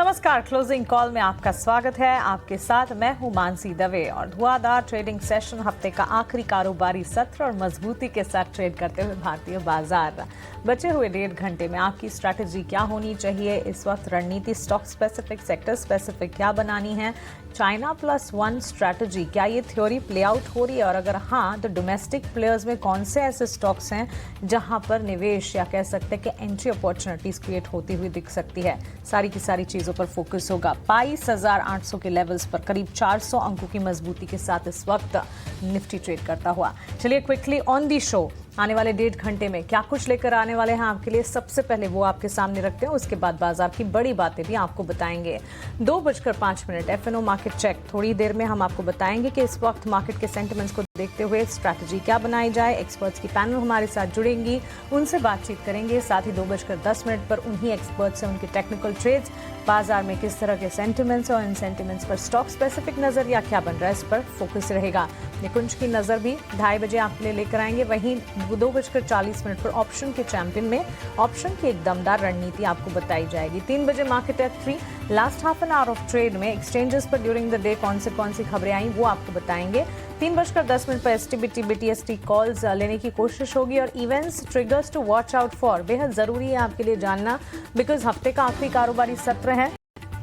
नमस्कार, closing call में आपका स्वागत है। आपके साथ मैं हूं मानसी दवे और धुआंधार ट्रेडिंग सेशन, हफ्ते का आखिरी कारोबारी सत्र और मजबूती के साथ ट्रेड करते हुए भारतीय बाजार। बचे हुए 1.5 घंटे में आपकी स्ट्रैटेजी क्या होनी चाहिए, इस वक्त रणनीति स्टॉक स्पेसिफिक, सेक्टर स्पेसिफिक क्या बनानी है, चाइना +1 स्ट्रैटेजी क्या ये थ्योरी प्ले आउट हो रही है, और अगर हाँ तो डोमेस्टिक प्लेयर्स में कौन से ऐसे स्टॉक्स हैं जहां पर निवेश या कह सकते हैं कि एंट्री अपॉर्चुनिटीज क्रिएट होती हुई दिख सकती है। सारी की सारी चीजों पर फोकस होगा। 22,800 के लेवल्स पर करीब 400 अंकों की मजबूती के साथ इस वक्त निफ्टी ट्रेड करता हुआ। चलिए क्विकली ऑन दी शो आने वाले 1.5 घंटे में क्या कुछ लेकर आने वाले हैं आपके लिए, सबसे पहले वो आपके सामने रखते हैं। उसके बाद बाजार की बड़ी बातें भी आपको बताएंगे। 2:05 एफएनओ मार्केट चेक। थोड़ी देर में हम आपको बताएंगे कि इस वक्त मार्केट के सेंटिमेंट्स को देखते हुए स्ट्रैटेजी क्या बनाई जाए। एक्सपर्ट्स की पैनल हमारे साथ जुड़ेंगी, उनसे बातचीत करेंगे। साथ ही 2:10 पर उन्हीं एक्सपर्ट्स से उनके टेक्निकल ट्रेड्स, बाजार में किस तरह के सेंटिमेंट्स और इन सेंटिमेंट्स पर स्टॉक स्पेसिफिक नजरिया क्या बन रहा है, इस पर फोकस रहेगा। निकुंज की नजर भी 2:30 बजे आपके लिए लेकर आएंगे। वहीं 2:40 पर ऑप्शन के चैंपियन में ऑप्शन की एक दमदार रणनीति आपको बताई जाएगी। 3 बजे market at 3 last half an hour of trade में एक्सचेंजेस पर ड्यूरिंग द डे कौन सी खबरें आई वो आपको बताएंगे। 3:10 पर एसटीबीटी बीटीएसटी कॉल्स लेने की कोशिश होगी और events triggers to watch out for बेहद जरूरी है आपके लिए जानना, बिकॉज हफ्ते का आखिरी कारोबारी सत्र है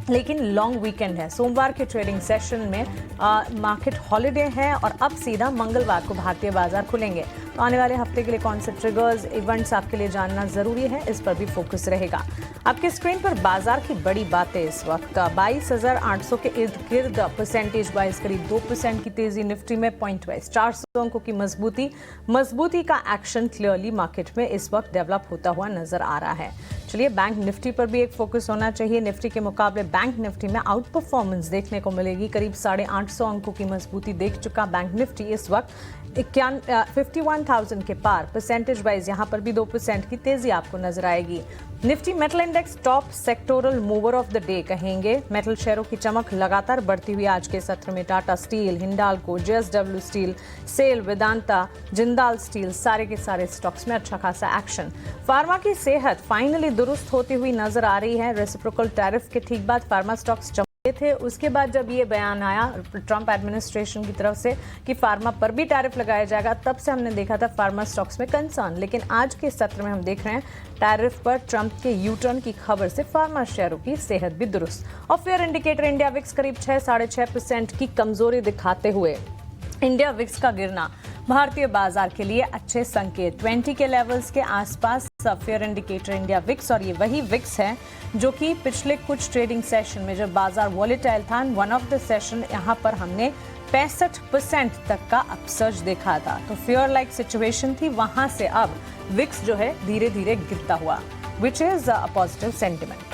लेकिन लॉन्ग वीकेंड है। सोमवार के ट्रेडिंग सेशन में मार्केट हॉलिडे है और अब सीधा मंगलवार को भारतीय बाजार खुलेंगे। तो आने वाले हफ्ते के लिए कौन से ट्रिगर्स, इवेंट्स आपके लिए जानना जरूरी है, इस पर भी फोकस रहेगा। आपके स्क्रीन पर बाजार की बड़ी बातें इस वक्त 22,800 के इर्द गिर्द परसेंटेज वाइज करीब 2% की तेजी निफ्टी में, पॉइंट वाइज 400 अंकों की मजबूती का एक्शन क्लियरली मार्केट में इस वक्त डेवलप होता हुआ नजर आ रहा है। चलिए बैंक निफ्टी पर भी एक फोकस होना चाहिए। निफ्टी के मुकाबले बैंक निफ्टी में आउट परफॉर्मेंस देखने को मिलेगी। करीब 850 अंकों की मजबूती देख चुका बैंक निफ्टी इस वक्त 51,000 के पार। परसेंटेज वाइज यहां पर भी 2% की तेजी आपको नजर आएगी। Nifty metal index top sectoral mover of the day कहेंगे। मेटल शेयरों की चमक लगातार बढ़ती हुई आज के सत्र में Tata steel, Hindalco, JSW steel, SAIL, Vedanta, Jindal steel, सारे के सारे स्टॉक्स में अच्छा खासा एक्शन। फार्मा की सेहत फाइनली दुरुस्त होती हुई नजर आ रही है। रेसिप्रोकल टैरिफ के ठीक बाद फार्मा स्टॉक्स थे। उसके बाद जब ये बयान आया ट्रंप एडमिनिस्ट्रेशन की तरफ से कि फार्मा पर भी टैरिफ लगाया जाएगा, तब से हमने देखा था फार्मा स्टॉक्स में कंसर्न। लेकिन आज के सत्र में हम देख रहे हैं टैरिफ पर ट्रंप के यू टर्न की खबर से फार्मा शेयरों की सेहत भी दुरुस्त। और फेयर इंडिकेटर इंडिया विक्स करीब 6-6.5% की कमजोरी दिखाते हुए इंडिया विक्स का गिरना भारतीय बाजार के लिए अच्छे संकेत। 20 के लेवल्स के आसपास फेयर इंडिकेटर इंडिया विक्स, और ये वही विक्स है जो कि पिछले कुछ ट्रेडिंग सेशन में जब बाजार वॉलेटाइल था, वन ऑफ द सेशन यहां पर हमने 65% तक का अपसर्ज देखा था। तो फेयर लाइक सिचुएशन थी, वहां से अब विक्स जो है धीरे धीरे गिरता हुआ, which is a positive sentiment.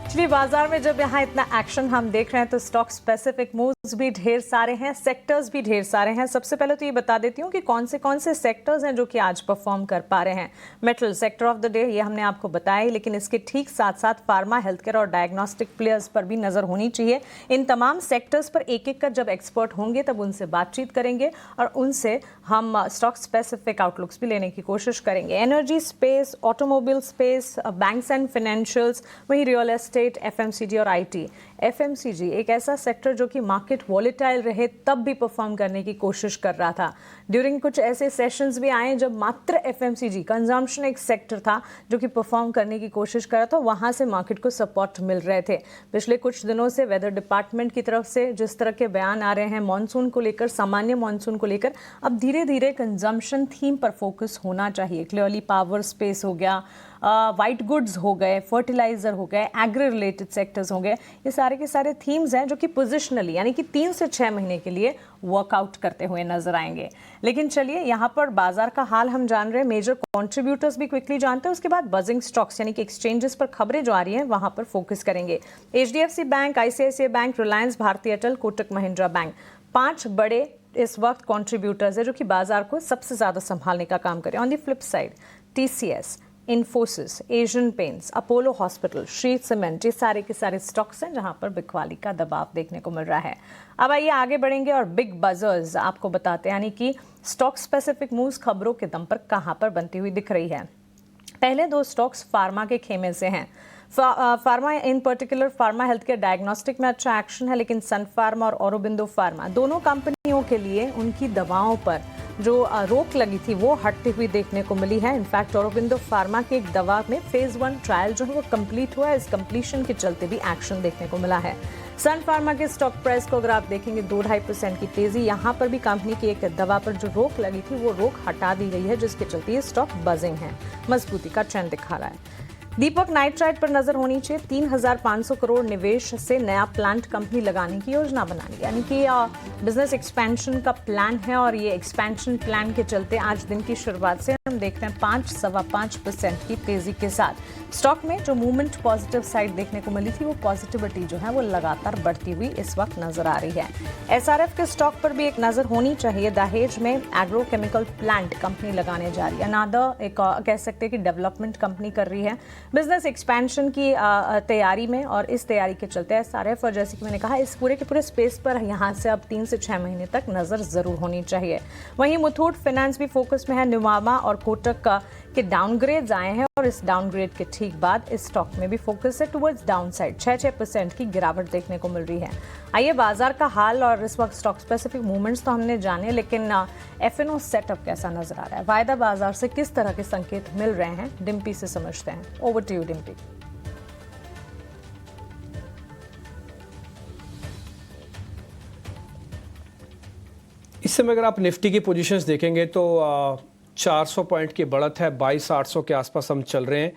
चलिए बाजार में जब यहाँ इतना एक्शन हम देख रहे हैं तो स्टॉक स्पेसिफिक मूव्स भी ढेर सारे हैं, सेक्टर्स भी ढेर सारे हैं। सबसे पहले तो ये बता देती हूँ कि कौन से सेक्टर्स हैं जो कि आज परफॉर्म कर पा रहे हैं। Metal sector of the day ये हमने आपको बताया, लेकिन इसके ठीक साथ साथ फार्मा, हेल्थ केयर और डायग्नोस्टिक प्लेयर्स पर भी नजर होनी चाहिए। इन तमाम सेक्टर्स पर एक एक कर जब एक्सपर्ट होंगे तब उनसे बातचीत करेंगे और उनसे हम स्टॉक स्पेसिफिक आउटलुक्स भी लेने की कोशिश करेंगे। Energy space, automobile space, banks and financials, वहीं रियल एस्टेट, एफएमसीजी और आईटी। एफएमसीजी एक ऐसा सेक्टर जो कि मार्केट वॉलेटाइल रहे तब भी परफॉर्म करने की कोशिश कर रहा था। ड्यूरिंग कुछ ऐसे सेशंस भी आए जब मात्र एफएमसीजी कंजम्पशन एक सेक्टर था जो कि परफॉर्म करने की कोशिश कर रहा था, वहां से मार्केट को सपोर्ट मिल रहे थे। पिछले कुछ दिनों से वेदर डिपार्टमेंट की तरफ से जिस तरह के बयान आ रहे हैं मॉनसून को लेकर, सामान्य मॉनसून को लेकर, अब धीरे धीरे कंजम्पशन थीम पर फोकस होना चाहिए। क्लियरली पावर स्पेस हो गया, वाइट गुड्स हो गए, फर्टिलाइजर हो गए, एग्री रिलेटेड सेक्टर्स हो गए, ये सारे के सारे थीम्स हैं जो कि पोजिशनली यानी कि 3 से 6 महीने के लिए वर्कआउट करते हुए नजर आएंगे। लेकिन चलिए यहाँ पर बाजार का हाल हम जान रहे हैं, मेजर कंट्रीब्यूटर्स भी क्विकली जानते हैं। उसके बाद बजिंग स्टॉक्स यानी कि एक्सचेंजेस पर खबरें जो आ रही हैं वहां पर फोकस करेंगे। HDFC bank, ICICI bank, Reliance, भारतीय एयरटेल, कोटक महिंद्रा बैंक, 5 बड़े इस वक्त कंट्रीब्यूटर्स है जो कि बाजार को सबसे ज्यादा संभालने का काम करें। On the flip side TCS, Infosys, Asian paints, Apollo hospital, Shri cement, ये सारे के सारे स्टॉक्स हैं जहां पर बिकवाली का दबाव देखने को मिल रहा है। अब आइए आगे बढ़ेंगे और बिग बजर्स आपको बताते हैं, यानी कि स्टॉक स्पेसिफिक मूव्स खबरों के दम पर कहां पर बनती हुई दिख रही है। पहले दो स्टॉक्स फार्मा के खेमे से हैं। फार्मा इन particular pharma health care diagnostic में अच्छा एक्शन है, लेकिन सन फार्मा और औरोबिंदो फार्मा दोनों कंपनियों के लिए उनकी दवाओं पर जो रोक लगी थी वो हटती हुई देखने को मिली है। इनफैक्ट औरोबिंदो फार्मा की एक दवा में फेज 1 ट्रायल जो है वो कंप्लीट हुआ है। इस कंप्लीशन के चलते भी एक्शन देखने को मिला है। सन फार्मा के स्टॉक प्राइस को अगर आप देखेंगे 2-2.5% की तेजी, यहाँ पर भी कंपनी की एक दवा पर जो रोक लगी थी वो रोक हटा दी गई है, जिसके चलते ये स्टॉक बजिंग है, मजबूती का ट्रेंड दिखा रहा है। दीपक नाइट्राइट पर नजर होनी चाहिए। 3,500 करोड़ निवेश से नया प्लांट कंपनी लगाने की योजना बनानी, यानी कि बिजनेस एक्सपेंशन का प्लान है और ये एक्सपेंशन प्लान के चलते आज दिन की शुरुआत से हम देखते हैं 5-5.25% की तेजी के साथ स्टॉक में जो मूवमेंट पॉजिटिव साइड देखने को मिली थी वो पॉजिटिविटी जो है वो लगातार बढ़ती हुई इस वक्त नजर आ रही है। एसआरएफ के स्टॉक पर भी एक नजर होनी चाहिए। दहेज में एग्रोकेमिकल प्लांट कंपनी लगाने जा रही है, अनादर एक कह सकते हैं कि डेवलपमेंट कंपनी कर रही है बिजनेस एक्सपेंशन की तैयारी में, और इस तैयारी के चलते एसआरएफ और जैसे कि मैंने कहा इस पूरे के पूरे स्पेस पर यहाँ से अब 3 से 6 महीने तक नजर जरूर होनी चाहिए। वहीं मुथूट फाइनेंस भी फोकस में है। नुवामा और कोटक के डाउनग्रेड्स आए हैं और इस डाउनग्रेड के ठीक बाद इस स्टॉक में भी फोकस है टुवर्ड्स डाउनसाइड। 6% की गिरावट देखने को मिल रही है। आइए बाजार का हाल और इस वक्त स्टॉक स्पेसिफिक मूवमेंट्स तो हमने जाने, लेकिन एफएनओ सेटअप कैसा नजर आ रहा है, वायदा बाजार से किस तरह के संकेत मिल रहे हैं, डिम्पी से समझते हैं। Over to you Dimpy. इस समय अगर आप निफ्टी की पोजीशंस देखेंगे तो 400 पॉइंट की बढ़त है, 22,800 के आसपास हम चल रहे हैं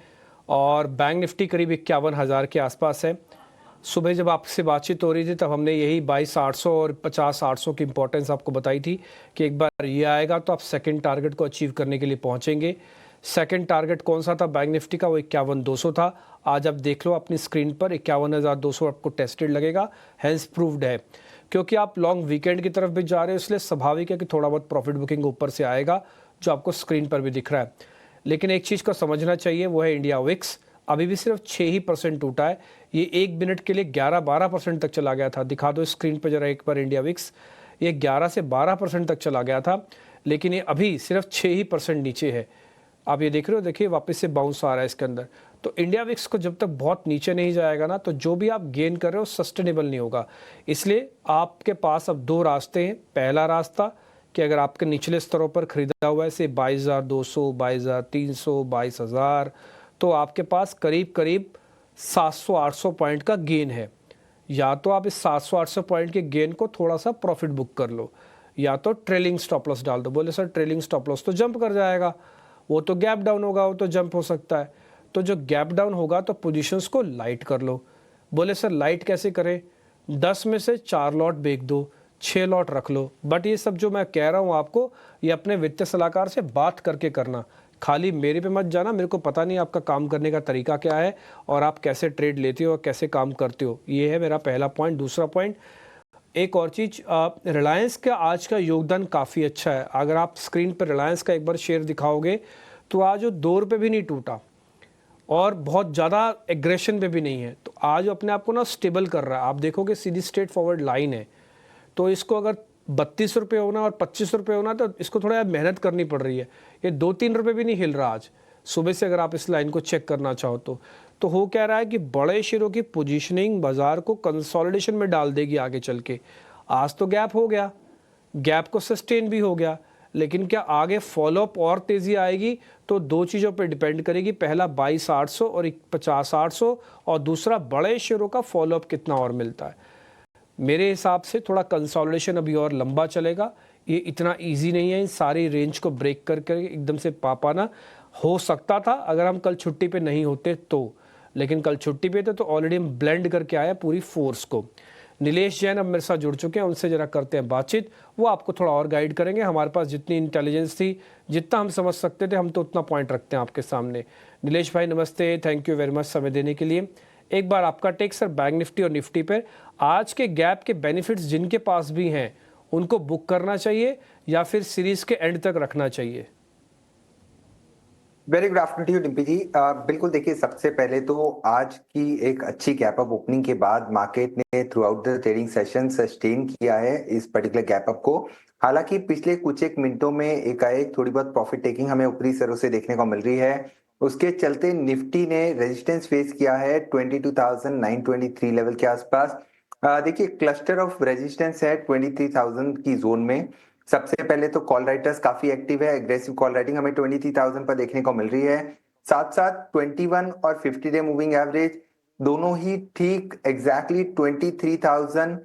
और बैंक निफ्टी करीब 51,000 के आसपास है। सुबह जब आपसे बातचीत हो रही थी तब हमने यही 22,800 और 50,800 की इंपॉर्टेंस आपको बताई थी कि एक बार ये आएगा तो आप सेकंड टारगेट को अचीव करने के लिए पहुंचेंगे। सेकंड टारगेट कौन सा था बैंक निफ्टी का? वो 51,200 था। आज आप देख लो अपनी स्क्रीन पर 51,200 आपको टेस्टेड लगेगा, हैंस प्रूव्ड है। क्योंकि आप लॉन्ग वीकेंड की तरफ भी जा रहे हो इसलिए स्वाभाविक है कि थोड़ा बहुत प्रॉफिट बुकिंग ऊपर से आएगा जो आपको स्क्रीन पर भी दिख रहा है। लेकिन एक चीज़ को समझना चाहिए वो है इंडिया विक्स अभी भी सिर्फ 6% टूटा है। ये 1 मिनट के लिए 11-12% तक चला गया था। दिखा दो स्क्रीन पर जरा एक बार इंडिया विक्स, ये 11 से 12% तक चला गया था, लेकिन ये अभी सिर्फ 6% नीचे है। आप ये देख रहे हो, देखिए वापस से बाउंस आ रहा है इसके अंदर। तो इंडिया विक्स को जब तक बहुत नीचे नहीं जाएगा ना तो जो भी आप गेन कर रहे हो सस्टेनेबल नहीं होगा। इसलिए आपके पास अब 2 रास्ते हैं। पहला रास्ता कि अगर आपके निचले स्तरों पर खरीदा हुआ है से 22,200, 22,300, 22,000, तो आपके पास करीब करीब 700-800 पॉइंट का गेन है। या तो आप इस 700-800 पॉइंट के गेन को थोड़ा सा प्रॉफिट बुक कर लो, या तो ट्रेलिंग स्टॉप लॉस डाल दो। बोले सर ट्रेलिंग स्टॉप लॉस तो जंप कर जाएगा, वो तो गैप डाउन होगा, वो तो जंप हो सकता है। तो जो गैप डाउन होगा तो पोजीशंस को लाइट कर लो। बोले सर लाइट कैसे करें? 10 में से 4 लॉट बेच दो, 6 लॉट रख लो। बट ये सब जो मैं कह रहा हूँ आपको, ये अपने वित्तीय सलाहकार से बात करके करना, खाली मेरे पे मत जाना। मेरे को पता नहीं आपका काम करने का तरीका क्या है और आप कैसे ट्रेड लेते हो और कैसे काम करते हो। ये है मेरा पहला पॉइंट। दूसरा पॉइंट, एक और चीज़, रिलायंस का आज का योगदान काफ़ी अच्छा है। अगर आप स्क्रीन पर रिलायंस का एक बार शेयर दिखाओगे तो आज वो 2 रुपये भी नहीं टूटा और बहुत ज़्यादा एग्रेशन पे भी नहीं है। तो आज अपने आप को ना स्टेबल कर रहा है। आप देखोगे सीधी स्ट्रेट फॉरवर्ड लाइन है, तो इसको अगर 32 रुपये होना और 25 रुपये होना तो इसको थोड़ा मेहनत करनी पड़ रही है। ये 2-3 रुपये भी नहीं हिल रहा आज सुबह से। अगर आप इस लाइन को चेक करना चाहो तो हो क्या रहा है कि बड़े शेयरों की पोजीशनिंग बाजार को कंसोलिडेशन में डाल देगी आगे चल के। आज तो गैप हो गया, गैप को सस्टेन भी हो गया, लेकिन क्या आगे फॉलोअप और तेज़ी आएगी? तो 2 चीज़ों पे डिपेंड करेगी। पहला 22,800 और 50,800, और दूसरा बड़े शेयरों का फॉलोअप कितना और मिलता है। मेरे हिसाब से थोड़ा कंसोलिडेशन अभी और लंबा चलेगा। ये इतना इजी नहीं है इन सारी रेंज को ब्रेक करके एकदम से पा पाना। हो सकता था अगर हम कल छुट्टी पे नहीं होते तो, लेकिन कल छुट्टी पे थे तो ऑलरेडी हम ब्लेंड करके आए पूरी फोर्स को। नीलेश जैन अब मेरे साथ जुड़ चुके हैं, उनसे जरा करते हैं बातचीत। वो आपको थोड़ा और गाइड करेंगे। हमारे पास जितनी इंटेलिजेंस थी, जितना हम समझ सकते थे, हम तो उतना पॉइंट रखते हैं आपके सामने। नीलेश भाई नमस्ते, थैंक यू वेरी मच समय देने के लिए। एक बार आपका टेक सर बैंक निफ्टी और निफ्टी पर आज के गैप के बेनिफिट्स जिनके पास भी हैं उनको बुक करना चाहिए या फिर सीरीज के एंड तक रखना चाहिए? Very good afternoon to you Dimpy ji. बिल्कुल देखिए, सबसे पहले तो आज की एक अच्छी गैप अप ओपनिंग के बाद मार्केट ने through out the trading session sustain किया है इस पर्टिकुलर गैप अप को। हालांकि पिछले कुछ एक मिनटों में एकाएक थोड़ी बहुत प्रॉफिट टेकिंग हमें ऊपरी स्तरों से देखने को मिल रही है। उसके चलते निफ्टी ने रेजिस्टेंस फेस किया है 22,923 लेवल के आसपास। देखिए, क्लस्टर ऑफ रेजिस्टेंस है 23,000 की जोन में। सबसे पहले तो कॉल राइटर्स काफी एक्टिव है, एग्रेसिव कॉल राइटिंग हमें 23,000 पर देखने को मिल रही है। साथ साथ 21 और 50 डे मूविंग एवरेज दोनों ही ठीक एग्जैक्टली 23,000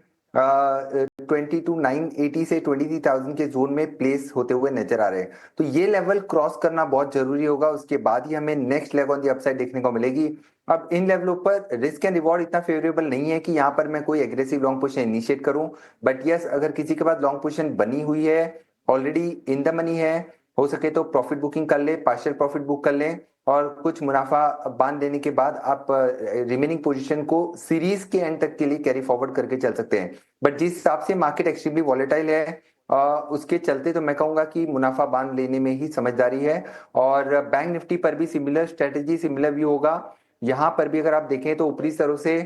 22,980 से 23,000 के जोन में प्लेस होते हुए नजर आ रहे हैं। तो ये लेवल क्रॉस करना बहुत जरूरी होगा, उसके बाद ही हमें next leg on the upside देखने को मिलेगी। अब इन लेवलों पर रिस्क एंड रिवॉर्ड इतना फेवरेबल नहीं है कि यहाँ पर मैं कोई एग्रेसिव लॉन्ग पोजीशन इनिशिएट करूं। बट यस, अगर किसी के पास लॉन्ग पोजीशन बनी हुई है, ऑलरेडी इन द मनी है, हो सके तो प्रॉफिट बुकिंग कर ले, पार्शियल प्रॉफिट बुक कर लें और कुछ मुनाफा बांध देने के बाद आप रिमेनिंग पोजीशन को सीरीज के एंड तक के लिए कैरी फॉरवर्ड करके चल सकते हैं। बट जिस हिसाब से मार्केट एक्सट्रीमली वॉलेटाइल है, उसके चलते तो मैं कहूंगा कि मुनाफा बांध लेने में ही समझदारी है। और बैंक निफ्टी पर भी सिमिलर स्ट्रेटेजी, सिमिलर व्यू होगा। यहां पर भी अगर आप देखें तो ऊपरी स्तरों से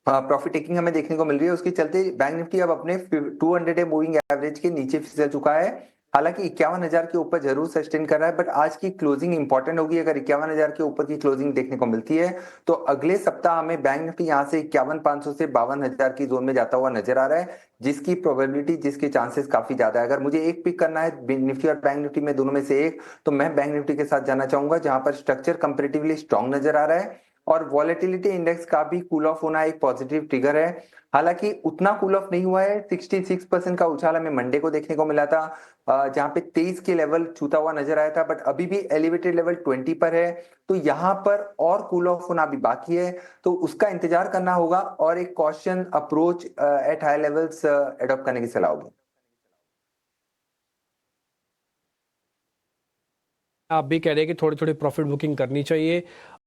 प्रॉफिट टेकिंग हमें देखने को मिल रही है। उसके चलते बैंक निफ्टी अब अपने 200 डे मूविंग एवरेज के नीचे फिसल चुका है। हालांकि 51,000 के ऊपर जरूर सस्टेन कर रहा है, बट आज की क्लोजिंग इंपॉर्टेंट होगी। अगर 51,000 के ऊपर की क्लोजिंग देखने को मिलती है तो अगले सप्ताह हमें बैंक निफ्टी यहां से 51,500 से 52,000 की जोन में जाता हुआ नजर आ रहा है, जिसकी प्रोबेबिलिटी, जिसके चांसेस काफी ज्यादा है। अगर मुझे एक पिक करना है निफ्टी और बैंक निफ्टी में दोनों में से एक, तो मैं बैंक निफ्टी के साथ जाना चाहूंगा, जहां पर स्ट्रक्चर कंपेरेटिवली स्ट्रॉन्ग नजर आ रहा है और वॉलेटिलिटी इंडेक्स का भी कूल ऑफ होना एक पॉजिटिव ट्रिगर है। हालांकि उतना कूल ऑफ नहीं हुआ है, 66% का उछाल हमें मंडे को देखने को मिला था, जहां पे 23 के लेवल छूता हुआ नजर आया था, बट अभी भी एलिवेटेड लेवल 20 पर है। तो यहां पर और कूल ऑफ होना भी बाकी है, तो उसका इंतजार करना होगा और एक caution approach at high levels adopt करने की सलाह होगी। आप भी कह रहे हैं कि थोड़ी थोड़ी प्रॉफिट बुकिंग करनी चाहिए।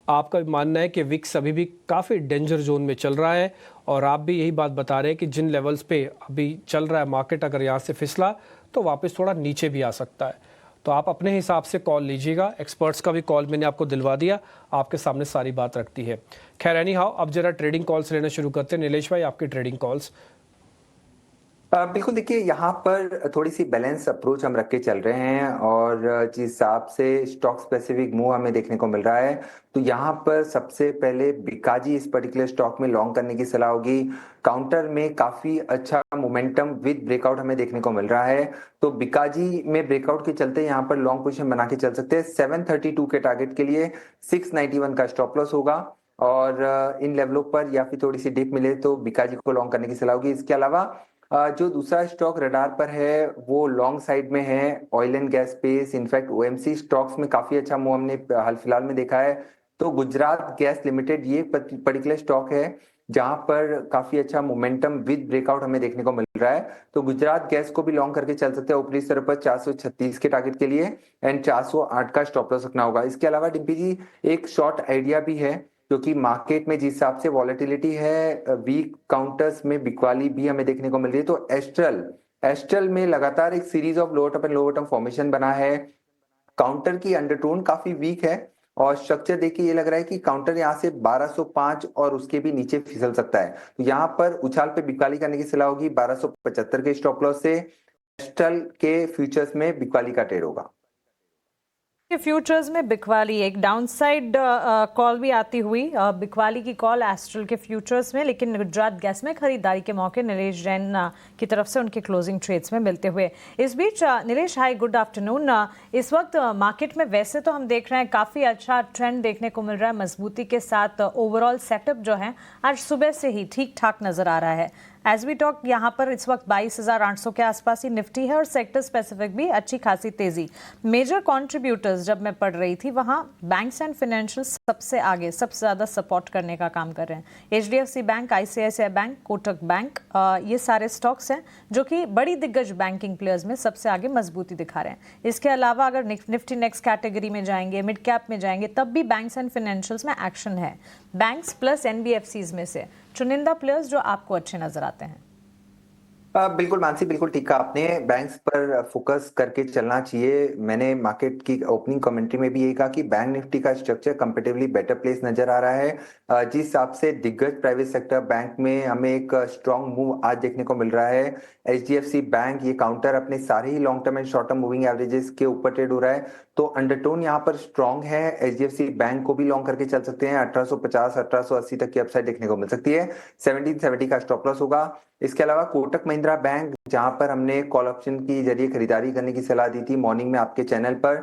आपका भी मानना है कि विक्स अभी भी काफ़ी डेंजर जोन में चल रहा है और आप भी यही बात बता रहे हैं कि जिन लेवल्स पे अभी चल रहा है मार्केट, अगर यहाँ से फिसला तो वापस थोड़ा नीचे भी आ सकता है। तो आप अपने हिसाब से कॉल लीजिएगा। एक्सपर्ट्स का भी कॉल मैंने आपको दिलवा दिया, आपके सामने सारी बात रखती है। खैर एनी हाउ, अब जरा ट्रेडिंग कॉल्स लेना शुरू करते हैं। नीलेश भाई, आपकी ट्रेडिंग कॉल्स। बिल्कुल देखिए, यहाँ पर थोड़ी सी बैलेंस अप्रोच हम रख के चल रहे हैं और जिस हिसाब से स्टॉक स्पेसिफिक मूव हमें देखने को मिल रहा है, तो यहाँ पर सबसे पहले बिकाजी इस पर्टिकुलर स्टॉक में लॉन्ग करने की सलाह होगी। काउंटर में काफी अच्छा मोमेंटम विद ब्रेकआउट हमें देखने को मिल रहा है, तो बिकाजी में ब्रेकआउट के चलते यहाँ पर लॉन्ग पोजीशन बना के चल सकते हैं। 732 के टारगेट के लिए 691 का स्टॉप लॉस होगा और इन लेवलों पर या फिर थोड़ी सी डिप मिले तो बिकाजी को लॉन्ग करने की सलाह होगी। इसके अलावा जो दूसरा स्टॉक रडार पर है वो लॉन्ग साइड में है oil and gas space. In fact OMC stocks में काफी अच्छा मूव हमने हाल फिलहाल में देखा है। तो गुजरात गैस लिमिटेड ये पर्टिकुलर स्टॉक है जहां पर काफी अच्छा मोमेंटम विद ब्रेकआउट हमें देखने को मिल रहा है, तो गुजरात गैस को भी लॉन्ग करके चल सकते हैं ऊपरी स्तर पर 436 के टारगेट के लिए एंड 408 का स्टॉप लॉस रखना होगा। इसके अलावा डिम्पी जी, एक शॉर्ट आइडिया भी है, क्योंकि मार्केट में जिस हिसाब से वॉलेटिलिटी है, वीक काउंटर्स में बिकवाली भी हमें देखने को मिल रही है। तो एस्ट्रल एस्ट्रल में लगातार एक series of lower top and lower term formation बना है। काउंटर की अंडरटोन काफी वीक है और स्ट्रक्चर देखिए ये लग रहा है कि काउंटर यहाँ से 1205 और उसके भी नीचे फिसल सकता है। तो यहाँ पर उछाल पे बिकवाली करने की सलाह होगी 1275 के स्टॉप लॉस से। एस्ट्रल के फ्यूचर्स में बिकवाली का ट्रेड होगा। के फ्यूचर्स में बिकवाली एक डाउनसाइड कॉल भी आती हुई, बिकवाली की कॉल एस्ट्रल के फ्यूचर्स में, लेकिन गुजरात गैस में खरीदारी के मौके नीलेश जैन की तरफ से उनके क्लोजिंग ट्रेड्स में मिलते हुए। इस बीच नीलेश, हाय, गुड आफ्टरनून। इस वक्त मार्केट में वैसे तो हम देख रहे हैं काफ़ी अच्छा ट्रेंड देखने को मिल रहा है मजबूती के साथ। ओवरऑल सेटअप जो है आज सुबह से ही ठीक ठाक नज़र आ रहा है। एज वी टॉक यहाँ पर इस वक्त 22,800 के आसपास ही निफ्टी है और सेक्टर स्पेसिफिक भी अच्छी खासी तेजी। मेजर कंट्रीब्यूटर्स जब मैं पढ़ रही थी वहाँ बैंक्स एंड फाइनेंशियल सबसे आगे, सबसे ज़्यादा सपोर्ट करने का काम कर रहे हैं। HDFC bank, ICICI bank, Kotak bank, ये सारे स्टॉक्स हैं जो कि बड़ी दिग्गज बैंकिंग प्लेयर्स में सबसे आगे मजबूती दिखा रहे हैं। इसके अलावा अगर निफ्टी नेक्स्ट कैटेगरी में जाएंगे, मिड कैप में जाएंगे, तब भी बैंक्स एंड फाइनेंशियल्स में एक्शन है। बैंक्स प्लस NBFCs में से चुनिंदा प्लेयर्स जो आपको अच्छे नजर आते हैं। बिल्कुल मानसी, बिल्कुल ठीक कहा आपने। बैंक्स पर फोकस करके चलना चाहिए। मैंने मार्केट की ओपनिंग कमेंट्री में भी यही कहा कि बैंक निफ्टी का स्ट्रक्चर कंपेटिवली बेटर प्लेस नजर आ रहा है। जिस हिसाब से दिग्गज प्राइवेट सेक्टर बैंक में हमें एक स्ट्रॉन्ग मूव आज देखने को मिल रहा है। एचडीएफसी बैंक ये काउंटर अपने सारे ही long term and short term moving averages के ऊपर ट्रेड हो रहा है, तो अंडरटोन यहाँ पर स्ट्रॉन्ग है। एचडीएफसी बैंक को भी लॉन्ग करके चल सकते हैं। 1850 1880 तक की अपसाइड देखने को मिल सकती है। 1770 का स्टॉप लॉस होगा। इसके अलावा कोटक महिंद्रा बैंक, जहां पर हमने कॉल ऑप्शन की जरिए खरीदारी करने की सलाह दी थी मॉर्निंग में आपके चैनल पर,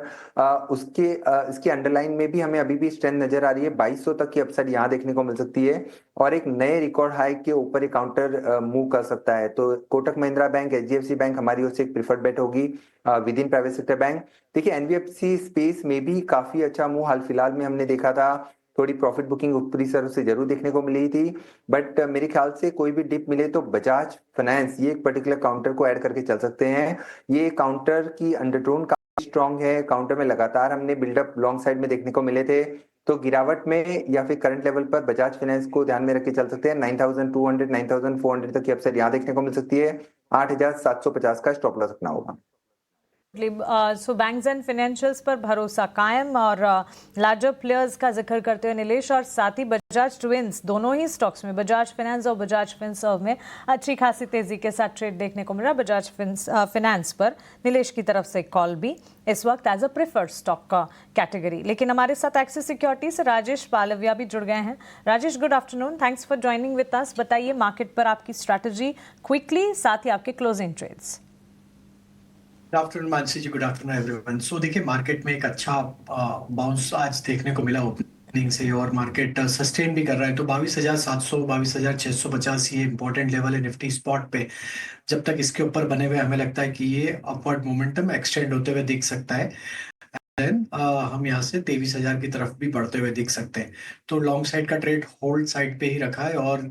इसके अंडरलाइन में भी हमें अभी भी स्ट्रेंथ नजर आ रही है। 2200 तक की अपसाइड यहां देखने को मिल सकती है और एक नए रिकॉर्ड हाई के ऊपर एक काउंटर मूव कर सकता है। तो Kotak Mahindra bank, HDFC bank हमारी ओर से एक प्रिफर्ड बेट होगी with in private sector bank. देखिए एनबीएफसी स्पेस में भी काफी अच्छा मूव हाल फिलहाल में हमने देखा था। थोड़ी प्रॉफिट बुकिंग ऊपरी सर से जरूर देखने को मिली थी, बट मेरे ख्याल से कोई भी डिप मिले तो बजाज फाइनेंस ये एक पर्टिकुलर काउंटर को ऐड करके चल सकते हैं। ये काउंटर की अंडरटोन काफी स्ट्रांग है। काउंटर में लगातार हमने बिल्डअप लॉन्ग साइड में देखने को मिले थे, तो गिरावट में या फिर करंट लेवल पर बजाज फाइनेंस को ध्यान में रख के चल सकते हैं। 9200 9400 तक की अपसाइड यहाँ देखने को मिल सकती है। 8750 का स्टॉप लॉस रखना होगा। सो बैंक्स एंड फाइनेंशियल्स पर भरोसा कायम और लार्जर प्लेयर्स का जिक्र करते हुए नीलेश, और साथ ही बजाज ट्विंस दोनों ही स्टॉक्स में, बजाज फाइनेंस और बजाज फिनसर्व में अच्छी खासी तेजी के साथ ट्रेड देखने को मिल रहा है। बजाज फाइनेंस पर नीलेश की तरफ से कॉल भी इस वक्त एज अ प्रेफर्ड स्टॉक का कैटेगरी। लेकिन हमारे साथ एक्सिस सिक्योरिटी से राजेश पालविया भी जुड़ गए हैं। Rajesh, good afternoon, thanks for joining with us. बताइए मार्केट पर आपकी स्ट्रैटेजी क्विकली, साथ ही आपके closing trades. Good afternoon Mansi ji, good afternoon everyone. So देखिए मार्केट में एक अच्छा बाउंस आज देखने को मिला ओपनिंग से, और मार्केट सस्टेन भी कर रहा है। तो 22,700 22,650 ये इंपॉर्टेंट लेवल है निफ्टी स्पॉट पे। जब तक इसके ऊपर बने हुए हमें लगता है कि ये अपवर्ड मोमेंटम एक्सटेंड होते हुए दिख सकता है। देन हम यहाँ से 23,000 की तरफ भी बढ़ते हुए दिख सकते हैं। तो लॉन्ग साइड का ट्रेड होल्ड साइड पे ही रखा है, और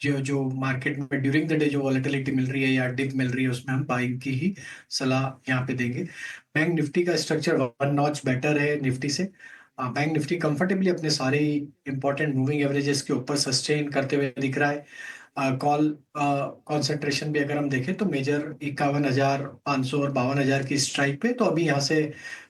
जो जो मार्केट में ड्यूरिंग द डे जो वॉलेटिलिटी मिल रही है या डिप मिल रही है उसमें हम बाइंग की ही सलाह यहाँ पे देंगे। बैंक निफ्टी का स्ट्रक्चर वन नॉच बेटर है निफ्टी से। बैंक निफ्टी कंफर्टेबली अपने सारे इंपॉर्टेंट मूविंग एवरेजेस के ऊपर सस्टेन करते हुए दिख रहा है। कॉल कॉन्सेंट्रेशन भी अगर हम देखें तो मेजर 51,500 और 52,000 की स्ट्राइक पे। तो अभी यहाँ से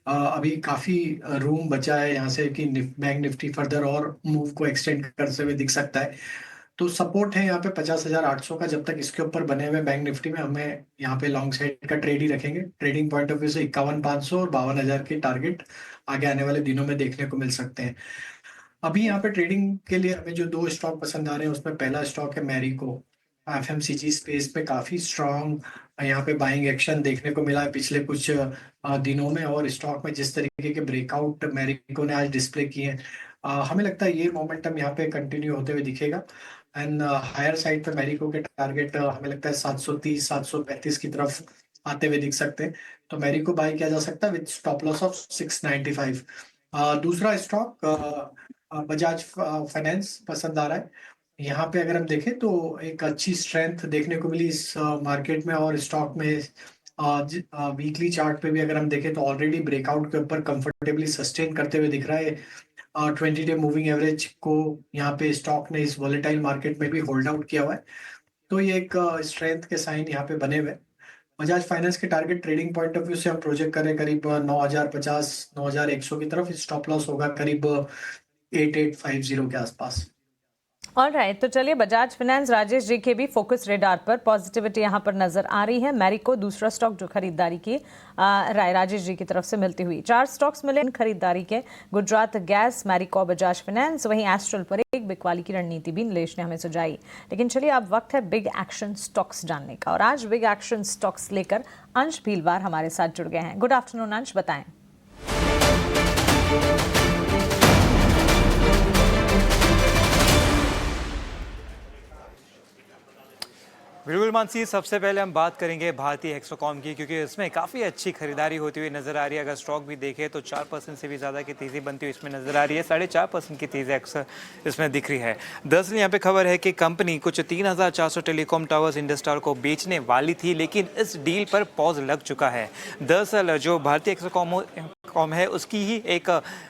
अभी काफी रूम बचा है यहाँ से कि बैंक निफ्टी फर्दर और मूव को एक्सटेंड करते हुए दिख सकता है। तो सपोर्ट है यहाँ पे 50,800 का। जब तक इसके ऊपर बने हुए बैंक निफ्टी में हमें यहाँ पे लॉन्ग साइड का ट्रेड ही रखेंगे। ट्रेडिंग पॉइंट ऑफ व्यू से 51,500 और 52,000 के टारगेट आगे आने वाले दिनों में देखने को मिल सकते हैं। अभी यहाँ पे ट्रेडिंग के लिए हमें जो दो स्टॉक पसंद आ रहे हैं उसमें पहला स्टॉक है मैरिको। एफएमसीजी स्पेस में काफी स्ट्रांग यहाँ पे बाइंग एक्शन देखने को मिला है पिछले कुछ दिनों में, और स्टॉक में जिस तरीके के ब्रेकआउट मैरिको ने आज डिस्प्ले किए हैं, हमें लगता है ये मोमेंटम यहाँ पे कंटिन्यू होते हुए दिखेगा। एंड हायर साइड पे मैरिको के टारगेट हमें लगता है 730 735 की तरफ आते हुए दिख सकते हैं। तो मैरिको बाय किया जा सकता है विद स्टॉप लॉस ऑफ 695। दूसरा स्टॉक बजाज फाइनेंस पसंद आ रहा है। यहाँ पे अगर हम देखें तो एक अच्छी स्ट्रेंथ देखने को मिली इस मार्केट में, और स्टॉक में वीकली चार्ट पे भी अगर हम देखें तो ऑलरेडी ब्रेकआउट के ऊपर कंफर्टेबली सस्टेन करते हुए दिख रहा है। 20 डे मूविंग एवरेज को यहाँ पे स्टॉक ने इस वॉलेटाइल मार्केट में भी होल्ड आउट किया हुआ है। तो ये एक स्ट्रेंथ के साइन यहाँ पे बने हुए। बजाज फाइनेंस के target trading point of view से हम प्रोजेक्ट करें करीब 9,050 9,100 की तरफ। स्टॉप लॉस होगा करीब 8,850 के आसपास। ऑलराइट, तो चलिए बजाज फाइनेंस, राजेश जी के भी फोकस रेडार पर पॉजिटिविटी यहाँ पर नजर आ रही है। मैरिको दूसरा स्टॉक जो खरीदारी की राय राजेश जी की तरफ से मिलती हुई। 4 स्टॉक्स मिले खरीदारी के, गुजरात गैस, मैरिको, बजाज फाइनेंस। वहीं एस्ट्रल पर एक बिकवाली की रणनीति भी नीलेश ने हमें सुझाई। लेकिन चलिए अब वक्त है बिग एक्शन स्टॉक्स जानने का, और आज बिग एक्शन स्टॉक्स लेकर अंश भीलवार हमारे साथ जुड़ गए हैं। गुड आफ्टरनून अंश, बताएं। बिल्कुल मानसी, सबसे पहले हम बात करेंगे भारतीय हेक्सोकॉम की, क्योंकि इसमें काफ़ी अच्छी खरीदारी होती हुई नजर आ रही है। अगर स्टॉक भी देखें तो 4% से भी ज़्यादा की तेज़ी बनती हुई इसमें नजर आ रही है। 4.5% की तेज़ी अक्सर इसमें दिख रही है। दरअसल यहाँ पे खबर है कि कंपनी कुछ 3,400 टेलीकॉम टावर्स इंडस्टार को बेचने वाली थी, लेकिन इस डील पर पॉज लग चुका है। दरअसल जो भारतीय हेक्सोकॉम कॉम है उसकी ही एक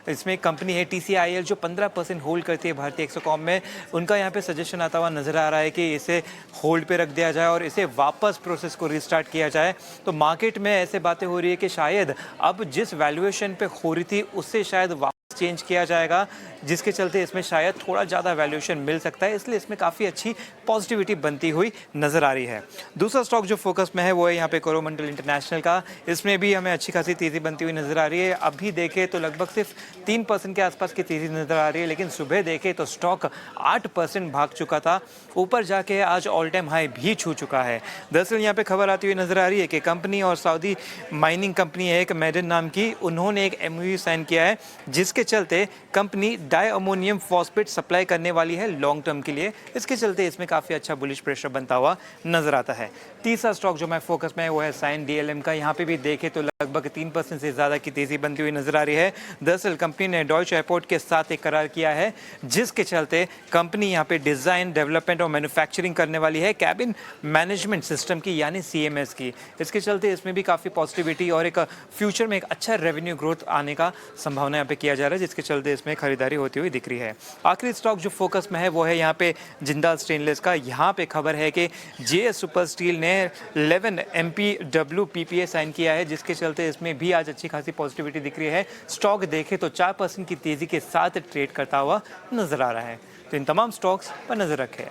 इसमें कंपनी है TCIL जो 15% होल्ड करती है भारतीय एक्सोकॉम में। उनका यहाँ पे सजेशन आता हुआ नजर आ रहा है कि इसे होल्ड पे रख दिया जाए और इसे वापस प्रोसेस को रिस्टार्ट किया जाए। तो मार्केट में ऐसे बातें हो रही है कि शायद अब जिस वैल्यूएशन पे हो रही थी उससे शायद वापस चेंज किया जाएगा, जिसके चलते इसमें शायद थोड़ा ज़्यादा वैल्यूएशन मिल सकता है, इसलिए इसमें काफ़ी अच्छी पॉजिटिविटी बनती हुई नज़र आ रही है। दूसरा स्टॉक जो फोकस में है वो है यहाँ पे कोरोमंडल इंटरनेशनल का। इसमें भी हमें अच्छी खासी तेज़ी बनती हुई नज़र आ रही है। अभी देखें तो लगभग सिर्फ 3% के आसपास की तेज़ी नज़र आ रही है, लेकिन सुबह देखें तो स्टॉक 8% भाग चुका था, ऊपर जाके आज ऑल टाइम हाई भी छू चुका है। दरअसल यहाँ पे खबर आती हुई नज़र आ रही है कि कंपनी और सऊदी माइनिंग कंपनी है एक मेडन नाम की, उन्होंने एक MOU साइन किया है जिसके चलते company di ammonium phosphate supply करने वाली है लॉन्ग टर्म के लिए। इसके चलते इसमें काफ़ी अच्छा बुलिश प्रेशर बनता हुआ नजर आता है। तीसरा स्टॉक जो मैं फोकस में है वो है साइन DLM का। यहाँ पे भी देखें तो लगभग 3% से ज़्यादा की तेज़ी बनती हुई नजर आ रही है। दरअसल कंपनी ने डॉयच एयरपोर्ट के साथ एक करार किया है जिसके चलते कंपनी यहाँ पे डिज़ाइन, डेवलपमेंट और मैन्युफैक्चरिंग करने वाली है कैबिन मैनेजमेंट सिस्टम की यानी CMS की। इसके चलते इसमें भी काफ़ी पॉजिटिविटी और एक फ्यूचर में एक अच्छा रेवेन्यू ग्रोथ आने का संभावना यहाँ पे किया जा रहा है, जिसके चलते इसमें खरीदारी होती हुई दिख रही है। आखिरी स्टॉक जो फोकस में है वो है यहाँ पे जिंदाल स्टेनलेस का। यहाँ पे खबर है कि JS सुपर स्टील ने 11 MPW PPA साइन किया है, जिसके चलते इसमें भी आज अच्छी खासी पॉजिटिविटी दिख रही है। स्टॉक देखें तो 4% की तेजी के साथ ट्रेड करता हुआ नजर आ रहा है। तो इन तमाम स्टॉक्स पर नजर रखें।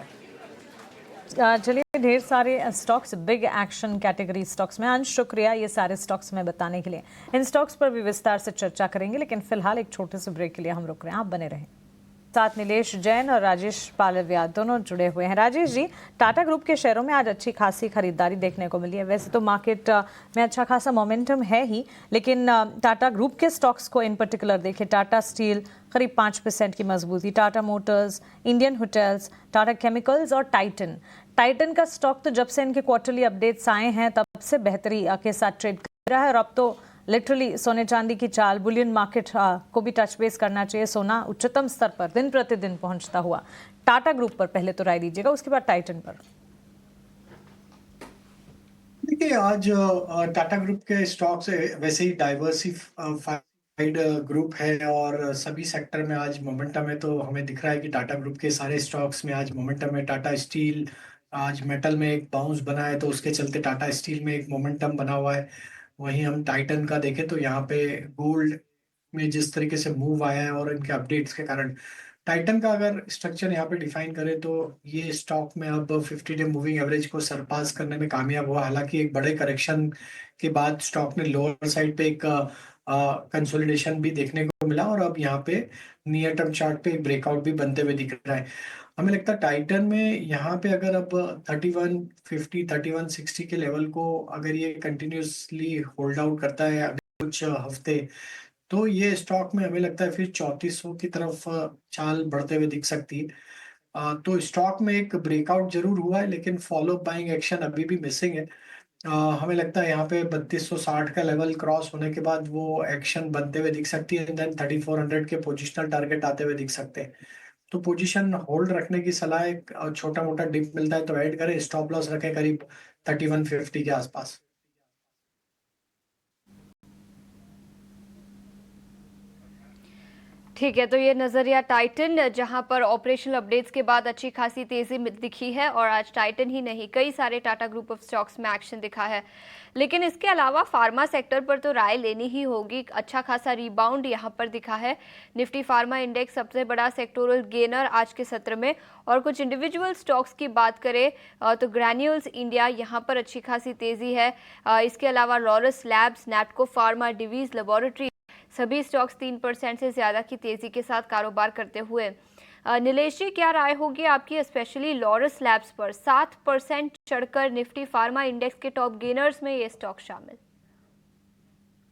चलिए, ढेर सारे stocks big action category stocks में। अंश, शुक्रिया ये सारे स्टॉक्स में बताने के लिए। इन स्टॉक्स पर भी विस्तार से चर्चा करेंगे, लेकिन फिलहाल एक छोटे से ब्रेक के लिए हम रुक रहे हैं। आप बने रहें। साथ नीलेश जैन और राजेश पालविया दोनों जुड़े हुए हैं। राजेश जी, टाटा ग्रुप के शेयरों में आज अच्छी खासी खरीदारी देखने को मिली है। वैसे तो मार्केट में अच्छा खासा मोमेंटम है ही, लेकिन टाटा ग्रुप के स्टॉक्स को इन पर्टिकुलर देखें, टाटा स्टील करीब 5% की मजबूती, Tata Motors, Indian hotels, Tata chemicals और टाइटन का स्टॉक तो जब से इनके क्वार्टरली अपडेट्स आए हैं तब से बेहतरी के साथ ट्रेड कर रहा है। और अब तो लिटरली सोने चांदी की चाल, बुलियन मार्केट को भी टच बेस करना चाहिए। सोना उच्चतम स्तर पर दिन प्रतिदिन पहुंचता हुआ। टाटा ग्रुप पर पहले तो राय दीजिएगा, उसके बाद टाइटन पर। देखिए, आज टाटा ग्रुप के स्टॉक्स वैसे ही डाइवर्सिफाइड ग्रुप है और सभी सेक्टर में आज मोमेंटम है। तो हमें दिख रहा है कि टाटा ग्रुप के सारे स्टॉक्स में आज मोमेंटम है। टाटा स्टील आज मेटल में एक बाउंस बना है, तो उसके चलते टाटा स्टील में एक मोमेंटम बना हुआ है। वहीं हम टाइटन का देखें तो यहाँ पे गोल्ड में जिस तरीके से मूव आया है और इनके अपडेट्स के कारण टाइटन का अगर स्ट्रक्चर यहाँ पे डिफाइन करें तो ये स्टॉक में अब 50-डे मूविंग एवरेज को सरपास करने में कामयाब हुआ। हालांकि एक बड़े करेक्शन के बाद स्टॉक ने लोअर साइड पे एक कंसोलिडेशन भी देखने को मिला और अब यहाँ पे नियर टर्म चार्ट पे एक ब्रेकआउट भी बनते हुए दिख रहा है। हमें लगता है टाइटन में यहाँ पे अगर अब 3150 3160 के लेवल को अगर ये कंटिन्यूसली होल्ड आउट करता है अगले कुछ हफ्ते, तो ये स्टॉक में हमें लगता है फिर 3400 की तरफ चाल बढ़ते हुए दिख सकती है। तो स्टॉक में एक ब्रेकआउट जरूर हुआ है, लेकिन फॉलो बाइंग एक्शन अभी भी मिसिंग है। हमें लगता है यहाँ पे 3260 का लेवल क्रॉस होने के बाद वो एक्शन बनते हुए दिख सकती है। देन 3400 के पोजिशनल टारगेट आते हुए दिख सकते हैं। तो पोजीशन होल्ड रखने की सलाह है। छोटा मोटा डिप मिलता है तो ऐड करें, स्टॉप लॉस रखें करीब 3150 के आसपास। ठीक है, तो ये नज़रिया टाइटन, जहां पर ऑपरेशनल अपडेट्स के बाद अच्छी खासी तेजी दिखी है और आज टाइटन ही नहीं कई सारे टाटा ग्रुप ऑफ स्टॉक्स में एक्शन दिखा है। लेकिन इसके अलावा फार्मा सेक्टर पर तो राय लेनी ही होगी। अच्छा खासा रिबाउंड यहां पर दिखा है। निफ्टी फार्मा इंडेक्स सबसे बड़ा सेक्टोरल गेनर आज के सत्र में। और कुछ इंडिविजुअल स्टॉक्स की बात करें तो ग्रैन्यूल्स इंडिया यहाँ पर अच्छी खासी तेजी है। इसके अलावा Laurus labs, Natco pharma, Divi's laboratory, सभी स्टॉक्स 3% से ज्यादा की तेजी के साथ कारोबार करते हुए। नीलेश जी, क्या राय होगी आपकी स्पेशली लॉरस लैब्स पर? 7% चढ़कर निफ्टी फार्मा इंडेक्स के टॉप गेनर्स में ये स्टॉक शामिल।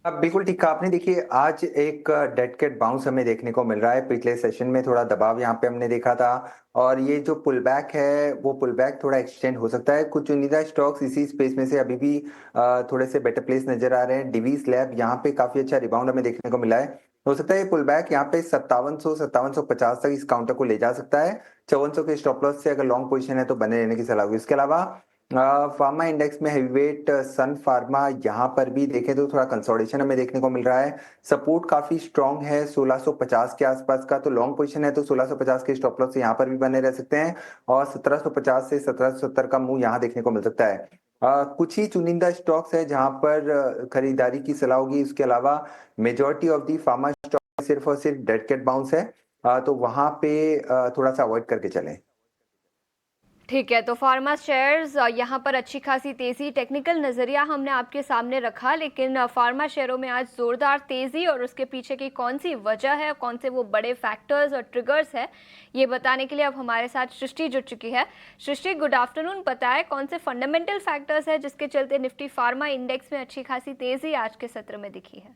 अब बिल्कुल ठीक कहा आपने। देखिए, आज एक डेड कैट बाउंस हमें देखने को मिल रहा है। पिछले सेशन में थोड़ा दबाव यहाँ पे हमने देखा था और ये जो पुल बैक है वो पुल बैक थोड़ा एक्सटेंड हो सकता है। कुछ चुनिंदा स्टॉक्स इसी स्पेस में से अभी भी थोड़े से बेटर प्लेस नजर आ रहे हैं। डिवीज लैब यहाँ पे काफी अच्छा रिबाउंड हमें देखने को मिला है। हो सकता है ये पुल बैक यहाँ पे 5700-5750 तक इस काउंटर को ले जा सकता है। 5400 के स्टॉप लॉस से अगर लॉन्ग पोजीशन है तो बने रहने की सलाह होगी। इसके अलावा फार्मा इंडेक्स में हेवीवेट सन फार्मा यहाँ पर भी देखें तो थोड़ा कंसोलिडेशन हमें देखने को मिल रहा है। सपोर्ट काफी स्ट्रांग है 1650 के आसपास का, तो लॉन्ग पोजीशन है तो 1650 के स्टॉप लॉस यहाँ पर भी बने रह सकते हैं और 1750 से 1770 का मूव यहाँ देखने को मिल सकता है। कुछ ही चुनिंदा स्टॉक्स है जहां पर खरीदारी की सलाह होगी। उसके अलावा majority of the pharma stock सिर्फ और सिर्फ डेड कैट बाउंस है, तो वहां पे थोड़ा सा अवॉइड करके चलें। ठीक है, तो फार्मा शेयर्स यहाँ पर अच्छी खासी तेजी, टेक्निकल नज़रिया हमने आपके सामने रखा, लेकिन फार्मा शेयरों में आज जोरदार तेजी और उसके पीछे की कौन सी वजह है, कौन से वो बड़े फैक्टर्स और ट्रिगर्स है, ये बताने के लिए अब हमारे साथ सृष्टि जुड़ चुकी है। सृष्टि, गुड आफ्टरनून। बताएं कौन से फंडामेंटल फैक्टर्स है जिसके चलते निफ्टी फार्मा इंडेक्स में अच्छी खासी तेजी आज के सत्र में दिखी है?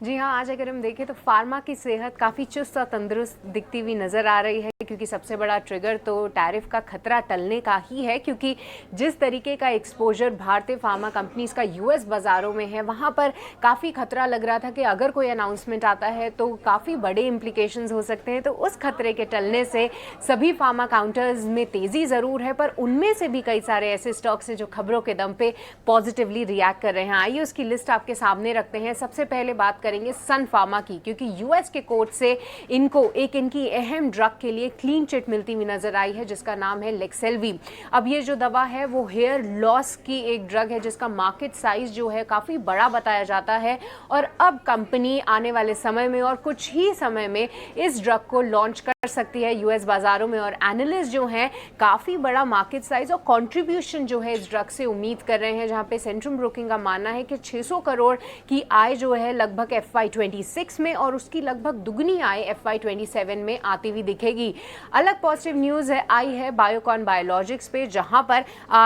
जी हाँ, आज अगर हम देखें तो फार्मा की सेहत काफ़ी चुस्त और तंदुरुस्त दिखती हुई नज़र आ रही है, क्योंकि सबसे बड़ा ट्रिगर तो टैरिफ का खतरा टलने का ही है। क्योंकि जिस तरीके का एक्सपोजर भारतीय फार्मा कंपनीज का यूएस बाज़ारों में है, वहाँ पर काफ़ी खतरा लग रहा था कि अगर कोई अनाउंसमेंट आता है तो काफ़ी बड़े इम्प्लीकेशंस हो सकते हैं। तो उस खतरे के टलने से सभी फार्मा काउंटर्स में तेज़ी ज़रूर है, पर उनमें से भी कई सारे ऐसे स्टॉक्स हैं जो खबरों के दम पे पॉजिटिवली रिएक्ट कर रहे हैं। आइए उसकी लिस्ट आपके सामने रखते हैं। सबसे पहले बात करेंगे सन फार्मा की, क्योंकि यूएस के कोर्ट से इनकी अहम ड्रग के लिए क्लीन चिट मिलती हुई नजर आई है, जिसका नाम है लेक्सेल्वी। अब ये जो दवा है वो हेयर लॉस की एक ड्रग है, जिसका मार्केट साइज जो है काफ़ी बड़ा बताया जाता है, और अब कंपनी आने वाले समय में और कुछ ही समय में इस ड्रग को लॉन्च कर सकती है यूएस बाजारों में। और एनालिस्ट जो हैं काफ़ी बड़ा मार्केट साइज और कंट्रीब्यूशन जो है इस ड्रग से उम्मीद कर रहे हैं, जहां पे सेंट्रम ब्रोकिंग का मानना है कि 600 करोड़ की आय जो है लगभग FY26 में, और उसकी लगभग दुगनी आय FY27 में आती हुई दिखेगी। अलग पॉजिटिव न्यूज़ आई है बायोकॉन बायोलॉजिक्स पे, जहां पर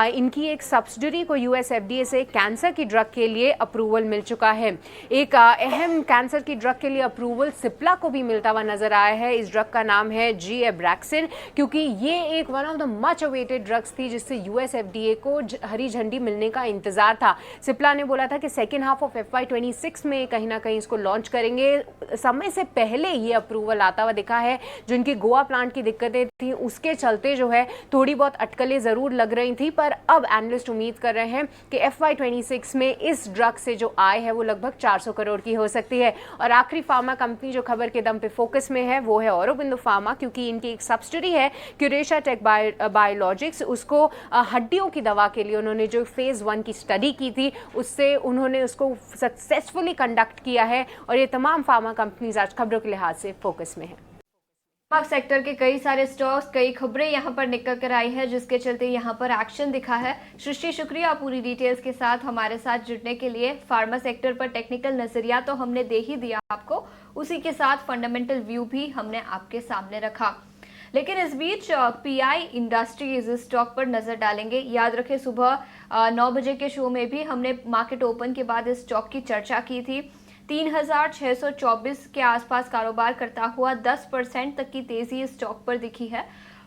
इनकी एक सब्सिडरी को यूएस FDA से कैंसर की ड्रग के लिए अप्रूवल मिल चुका है। एक अहम कैंसर की ड्रग के लिए अप्रूवल सिप्ला को भी मिलता हुआ नजर आया है। इस ड्रग का नाम है G-Abraxane, क्योंकि ये एक one of the much awaited drugs थी जिससे यूएस FDA को हरी झंडी मिलने का इंतजार था। सिप्ला ने बोला था कि सेकेंड हाफ ऑफ FY26 में कहीं ना कहीं इसको लॉन्च करेंगे। समय से पहले ये अप्रूवल आता हुआ दिखा है। जो इनकी गोवा प्लांट की दिक्कतें थी उसके चलते जो है थोड़ी बहुत अटकलें जरूर लग रही थी, पर अब एनालिस्ट उम्मीद कर रहे हैं कि FY26 में इस ड्रग से जो आय है वो लगभग 400 करोड़ की हो सकती है। और आखिरी फार्मा कंपनी जो खबर के दम पे फोकस में है वो है औरोबिंदो फार्मा, क्योंकि इनकी एक सब्सिडरी है क्यूरेशा टेक बायोलॉजिक्स। उसको हड्डियों की दवा के लिए उन्होंने जो फेज 1 की स्टडी की थी उससे उन्होंने उसको सक्सेसफुली कंडक्ट किया है, और ये तमाम फार्मा कंपनीज आज खबरों के लिहाज से फोकस में है। सेक्टर के कई सारे स्टॉक्स, कई खबरें यहाँ पर निकल कर आई है, जिसके चलते यहाँ पर एक्शन दिखा है। सृष्टि, शुक्रिया पूरी डिटेल्स के साथ हमारे साथ जुड़ने के लिए। फार्मा सेक्टर पर टेक्निकल नजरिया तो हमने दे ही दिया आपको, उसी के साथ फंडामेंटल व्यू भी हमने आपके सामने रखा। लेकिन इस बीच PI इंडस्ट्रीज स्टॉक पर नजर डालेंगे। याद रखें सुबह 9 बजे के शो में भी हमने मार्केट ओपन के बाद इस स्टॉक की चर्चा की थी। 3624 के आसपास कारोबार करता हुआ 10% तक की तेजी इस स्टॉक पर दिखी है,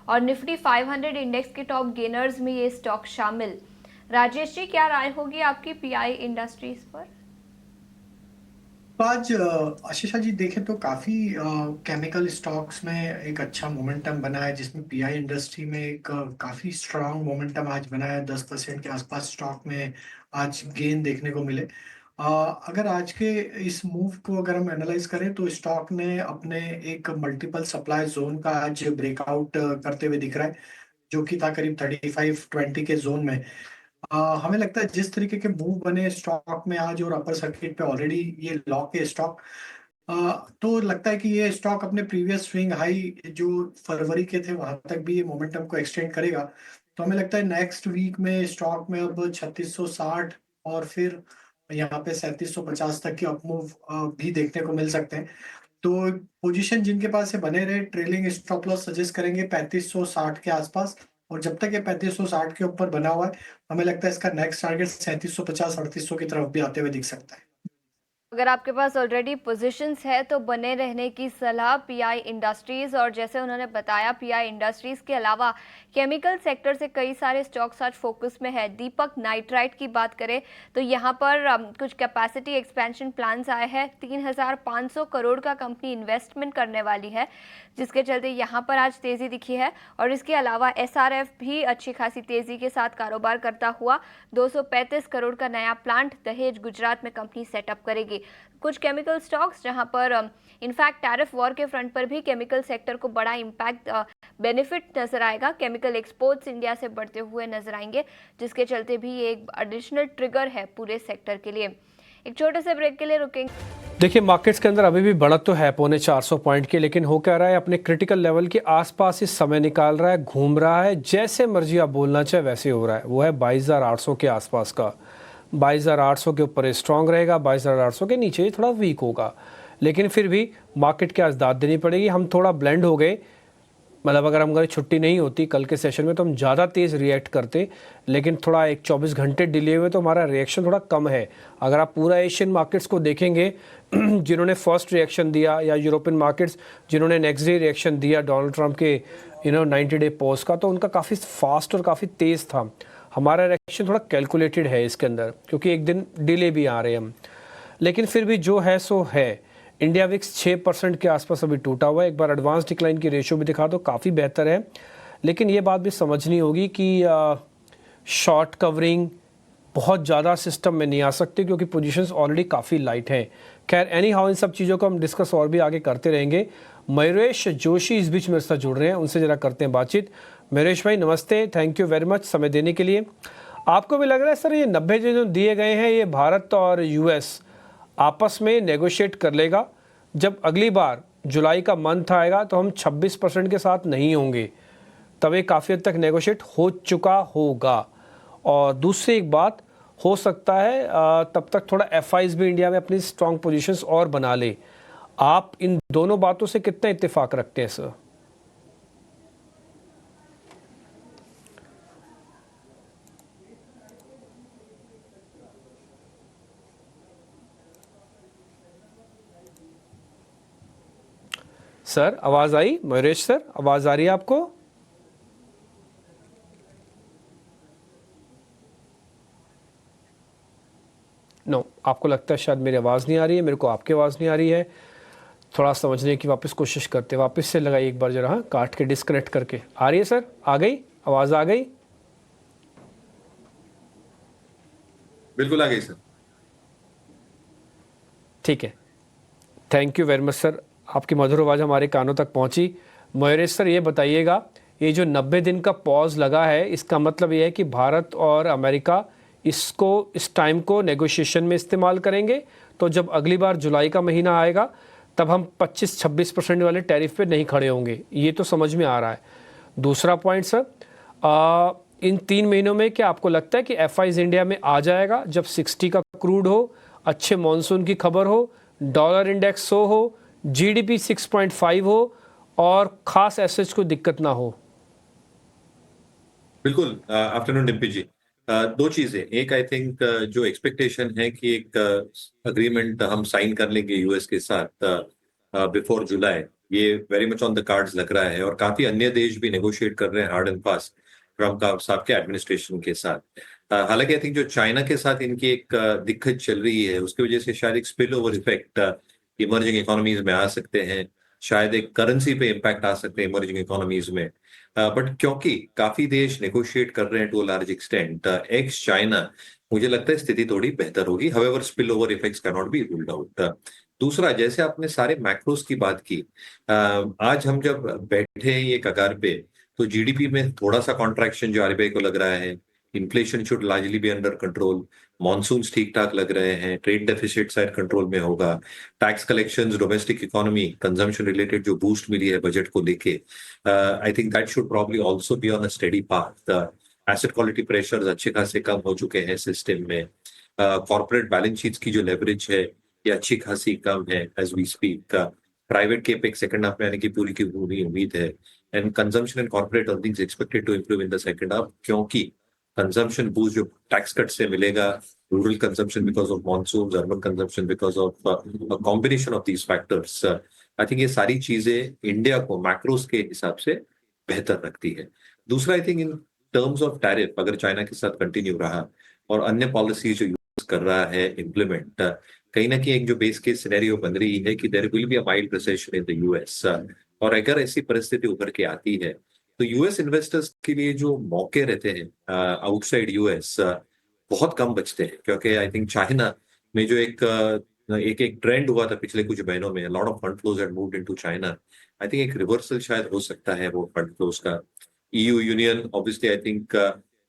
और निफ्टी 500 इंडेक्स के टॉप गेनर्स में ये स्टॉक शामिल। राजेश जी, क्या राय होगी आपकी PI इंडस्ट्रीज पर? आज आशीषा जी देखें तो काफी केमिकल स्टॉक्स में एक अच्छा मोमेंटम बना है, जिसमें PI इंडस्ट्री में एक काफी स्ट्रांग मोमेंटम आज बना है। 10% के आसपास स्टॉक में आज गेन देखने को मिले। अगर आज के इस मूव को अगर हम एनालाइज करें तो स्टॉक ने अपने एक मल्टीपल सप्लाई जोन का आज ब्रेकआउट करते हुए दिख रहा है, जो कि था करीब 35-20 के जोन में। हमें लगता है जिस तरीके के मूव बने स्टॉक में आज और अपर सर्किट पे ऑलरेडी ये लॉक है स्टॉक, तो लगता है कि ये स्टॉक अपने प्रीवियस स्विंग हाई जो फरवरी के थे वहां तक भी ये मोमेंटम को एक्सटेंड करेगा। तो हमें लगता है नेक्स्ट वीक में स्टॉक में अब 3660 और फिर यहाँ पे 3750 तक के अपमूव भी देखने को मिल सकते हैं। तो पोजीशन जिनके पास से बने रहे, ट्रेलिंग स्टॉप लॉस सजेस्ट करेंगे 3560 के आसपास, और जब तक ये 3560 के ऊपर बना हुआ है हमें लगता है इसका नेक्स्ट टारगेट 3750 3800 की तरफ भी आते हुए दिख सकता है। अगर आपके पास ऑलरेडी पोजीशंस है तो बने रहने की सलाह पीआई इंडस्ट्रीज। और जैसे उन्होंने बताया, पीआई इंडस्ट्रीज के अलावा केमिकल सेक्टर से कई सारे स्टॉक्स आज फोकस में है। दीपक नाइट्राइट की बात करें तो यहाँ पर कुछ कैपेसिटी एक्सपेंशन प्लान्स आए हैं। 3,500 करोड़ का कंपनी इन्वेस्टमेंट करने वाली है, जिसके चलते यहाँ पर आज तेजी दिखी है। और इसके अलावा एसआरएफ भी अच्छी खासी तेजी के साथ कारोबार करता हुआ 235 करोड़ का नया प्लांट दहेज गुजरात में कंपनी सेटअप करेगी। कुछ केमिकल स्टॉक्स जहां पर इनफैक्ट टैरिफ वॉर के फ्रंट पर भी केमिकल सेक्टर को बड़ा इम्पैक्ट बेनिफिट नजर आएगा। केमिकल एक्सपोर्ट्स इंडिया से बढ़ते हुए नजर आएंगे, जिसके चलते भी ये एक एडिशनल ट्रिगर है पूरे सेक्टर के लिए। एक छोटे से ब्रेक के लिए रुकेंगे। देखिए, मार्केट्स के अंदर अभी भी बढ़त तो है 450 पॉइंट की, लेकिन हो क्या रहा है, अपने क्रिटिकल लेवल के आसपास इस समय निकाल रहा है, घूम रहा है, जैसे मर्जी आप बोलना चाहे वैसे हो रहा है। वो है 22,800 के आसपास का। 22,800 के ऊपर स्ट्रांग रहेगा, 22,800 के नीचे थोड़ा वीक होगा, लेकिन फिर भी मार्केट के आज दाद देनी पड़ेगी। हम थोड़ा ब्लेंड हो गए, मतलब अगर हमारी छुट्टी नहीं होती कल के सेशन में तो हम ज़्यादा तेज़ रिएक्ट करते, लेकिन थोड़ा एक 24 घंटे डिले हुए तो हमारा रिएक्शन थोड़ा कम है। अगर आप पूरा एशियन मार्केट्स को देखेंगे, जिन्होंने फर्स्ट रिएक्शन दिया, या यूरोपियन मार्केट्स जिन्होंने नेक्स्ट डे रिएक्शन दिया डोनाल्ड ट्रंप के 90 डे पॉज का, तो उनका काफ़ी फास्ट और काफ़ी तेज़ था। हमारा रिएक्शन थोड़ा कैलकुलेटेड है इसके अंदर, क्योंकि एक दिन डिले भी आ रहे हैं हम, लेकिन फिर भी जो है सो है। इंडिया विक्स 6% के आसपास अभी टूटा हुआ है। एक बार एडवांस डिक्लाइन की रेशियो भी दिखा दो, काफ़ी बेहतर है, लेकिन ये बात भी समझनी होगी कि शॉर्ट कवरिंग बहुत ज़्यादा सिस्टम में नहीं आ सकती, क्योंकि पोजीशंस ऑलरेडी काफ़ी लाइट हैं। खैर, एनी हाउ इन सब चीज़ों को हम डिस्कस और भी आगे करते रहेंगे। मयूरेश जोशी इस बीच मेरे साथ जुड़ रहे हैं, उनसे ज़रा करते हैं बातचीत। मयूरेश भाई नमस्ते, थैंक यू वेरी मच समय देने के लिए। आपको भी लग रहा है सर ये 90 जो दिए गए हैं, ये भारत और यूएस आपस में नेगोशिएट कर लेगा? जब अगली बार जुलाई का मंथ आएगा तो हम 26% के साथ नहीं होंगे, तब ये काफ़ी हद तक नेगोशिएट हो चुका होगा। और दूसरी एक बात, हो सकता है तब तक थोड़ा एफआईज भी इंडिया में अपनी स्ट्रॉन्ग पोजीशंस और बना ले। आप इन दोनों बातों से कितना इत्तेफाक रखते हैं सर? सर आवाज आई? मयूरेश सर आवाज आ रही है आपको? नो, आपको लगता है शायद मेरी आवाज़ नहीं आ रही है, मेरे को आपकी आवाज़ नहीं आ रही है। थोड़ा समझने की वापस कोशिश करते, वापस से लगाइए एक बार जरा, हाँ, काट के डिस्कनेक्ट करके। आ रही है सर? आ गई आवाज़? आ गई? बिल्कुल आ गई सर। ठीक है, thank you very much sir, आपकी मधुर आवाज़ हमारे कानों तक पहुंची। मयूरेश सर ये बताइएगा, ये जो 90 दिन का पॉज लगा है, इसका मतलब ये है कि भारत और अमेरिका इसको, इस टाइम को नेगोशिएशन में इस्तेमाल करेंगे, तो जब अगली बार जुलाई का महीना आएगा तब हम 25-26% वाले टैरिफ पे नहीं खड़े होंगे, ये तो समझ में आ रहा है। दूसरा पॉइंट सर, इन 3 महीनों में क्या आपको लगता है कि एफआईज इंडिया में आ जाएगा जब 60 का क्रूड हो, अच्छे मानसून की खबर हो, डॉलर इंडेक्स 100 हो, जीडीपी 6.5 हो और खास एसेट्स को दिक्कत ना हो? बिल्कुल। आफ्टरनून डिम्पी जी। दो चीजें, एक आई थिंक जो एक्सपेक्टेशन है कि एक अग्रीमेंट हम साइन कर लेंगे यूएस के साथ बिफोर जुलाई, ये very much on the cards लग रहा है, और काफी अन्य देश भी नेगोशिएट कर रहे हैं हार्ड एंड फास्ट ट्रम्प साहब के एडमिनिस्ट्रेशन के साथ। हालांकि आई थिंक जो चाइना के साथ इनकी एक दिक्कत चल रही है, उसकी वजह से शायद एक spill over effect emerging economies में आ सकते हैं, शायद एक करेंसी पे इम्पैक्ट आ सकते हैं इमर्जिंग इकोनॉमीज में। बट क्योंकि काफी देश नेगोशिएट कर रहे हैं to a large extent ex China, मुझे लगता है स्थिति थोड़ी बेहतर होगी। However spill over effects can not be ruled out. दूसरा, जैसे आपने सारे मैक्रोस की बात की, आज हम जब बैठे हैं ये कगार पे, तो जीडीपी में थोड़ा सा कॉन्ट्रैक्शन जो आरबीआई को लग रहा है, inflation should largely be under control, monsoons ठीक ठाक लग रहे हैं, ट्रेड डेफिसिट शायद कंट्रोल में होगा, tax collections, domestic economy, consumption related जो बूस्ट मिली है बजट को लेके, I think that should probably also be on a steady path. Asset quality pressures अच्छे खासे कम हो चुके हैं सिस्टम में, कॉर्पोरेट बैलेंस शीट्स की जो लेवरेज है ये अच्छी खासी कम है as we speak, private capex second half में आने की पूरी उम्मीद है, and consumption and corporate earnings expected to improve in the second half, क्योंकि कंजम्पशन बूस्ट जो टैक्स कट से मिलेगा, rural consumption because of monsoon, urban consumption because of combination of these factors, I think ये सारी चीजें India को macros के हिसाब से बेहतर रखती है। दूसरा, I think in terms of tariff, अगर चाइना के साथ कंटिन्यू रहा और अन्य पॉलिसी जो यूज कर रहा है इम्प्लीमेंट, कहीं ना कहीं एक जो बेस केस सिनेरियो बन रही है कि there will be a mild recession in the US, और अगर ऐसी परिस्थिति उभर के आती है तो यूएस इन्वेस्टर्स के लिए जो मौके रहते हैं आउटसाइड यूएस बहुत कम बचते हैं, क्योंकि आई थिंक चाइना में जो एक ट्रेंड हुआ था पिछले कुछ महीनों में, lot of fund flows had moved into China. I think एक रिवर्सल शायद हो सकता है वो फंड फ्लोज का। EU union, obviously I think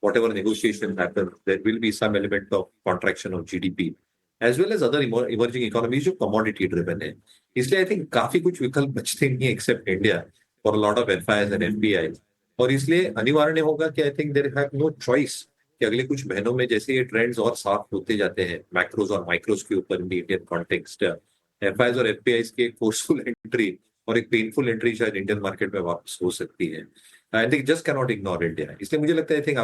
whatever negotiation happens, there will be some element of contraction of GDP as well as other emerging economies जो commodity driven है। इसलिए आई थिंक काफी कुछ विकल्प बचते नहीं except India for a lot of FIs and FPIs, और इसलिए अनिवार्य होगा कि I think there have no choice कि अगले कुछ महीनों में जैसे ये ट्रेंड्स और साफ होते जाते हैं मैक्रोज और माइक्रोज के ऊपर इन इंडियन कॉन्टेक्स्ट, FIs और FPIs की एक फोर्सफुल एंट्री और एक पेनफुल एंट्री शायद इंडियन मार्केट में वापस हो सकती है। I think just cannot ignore India. इसलिए मुझे लगता है I think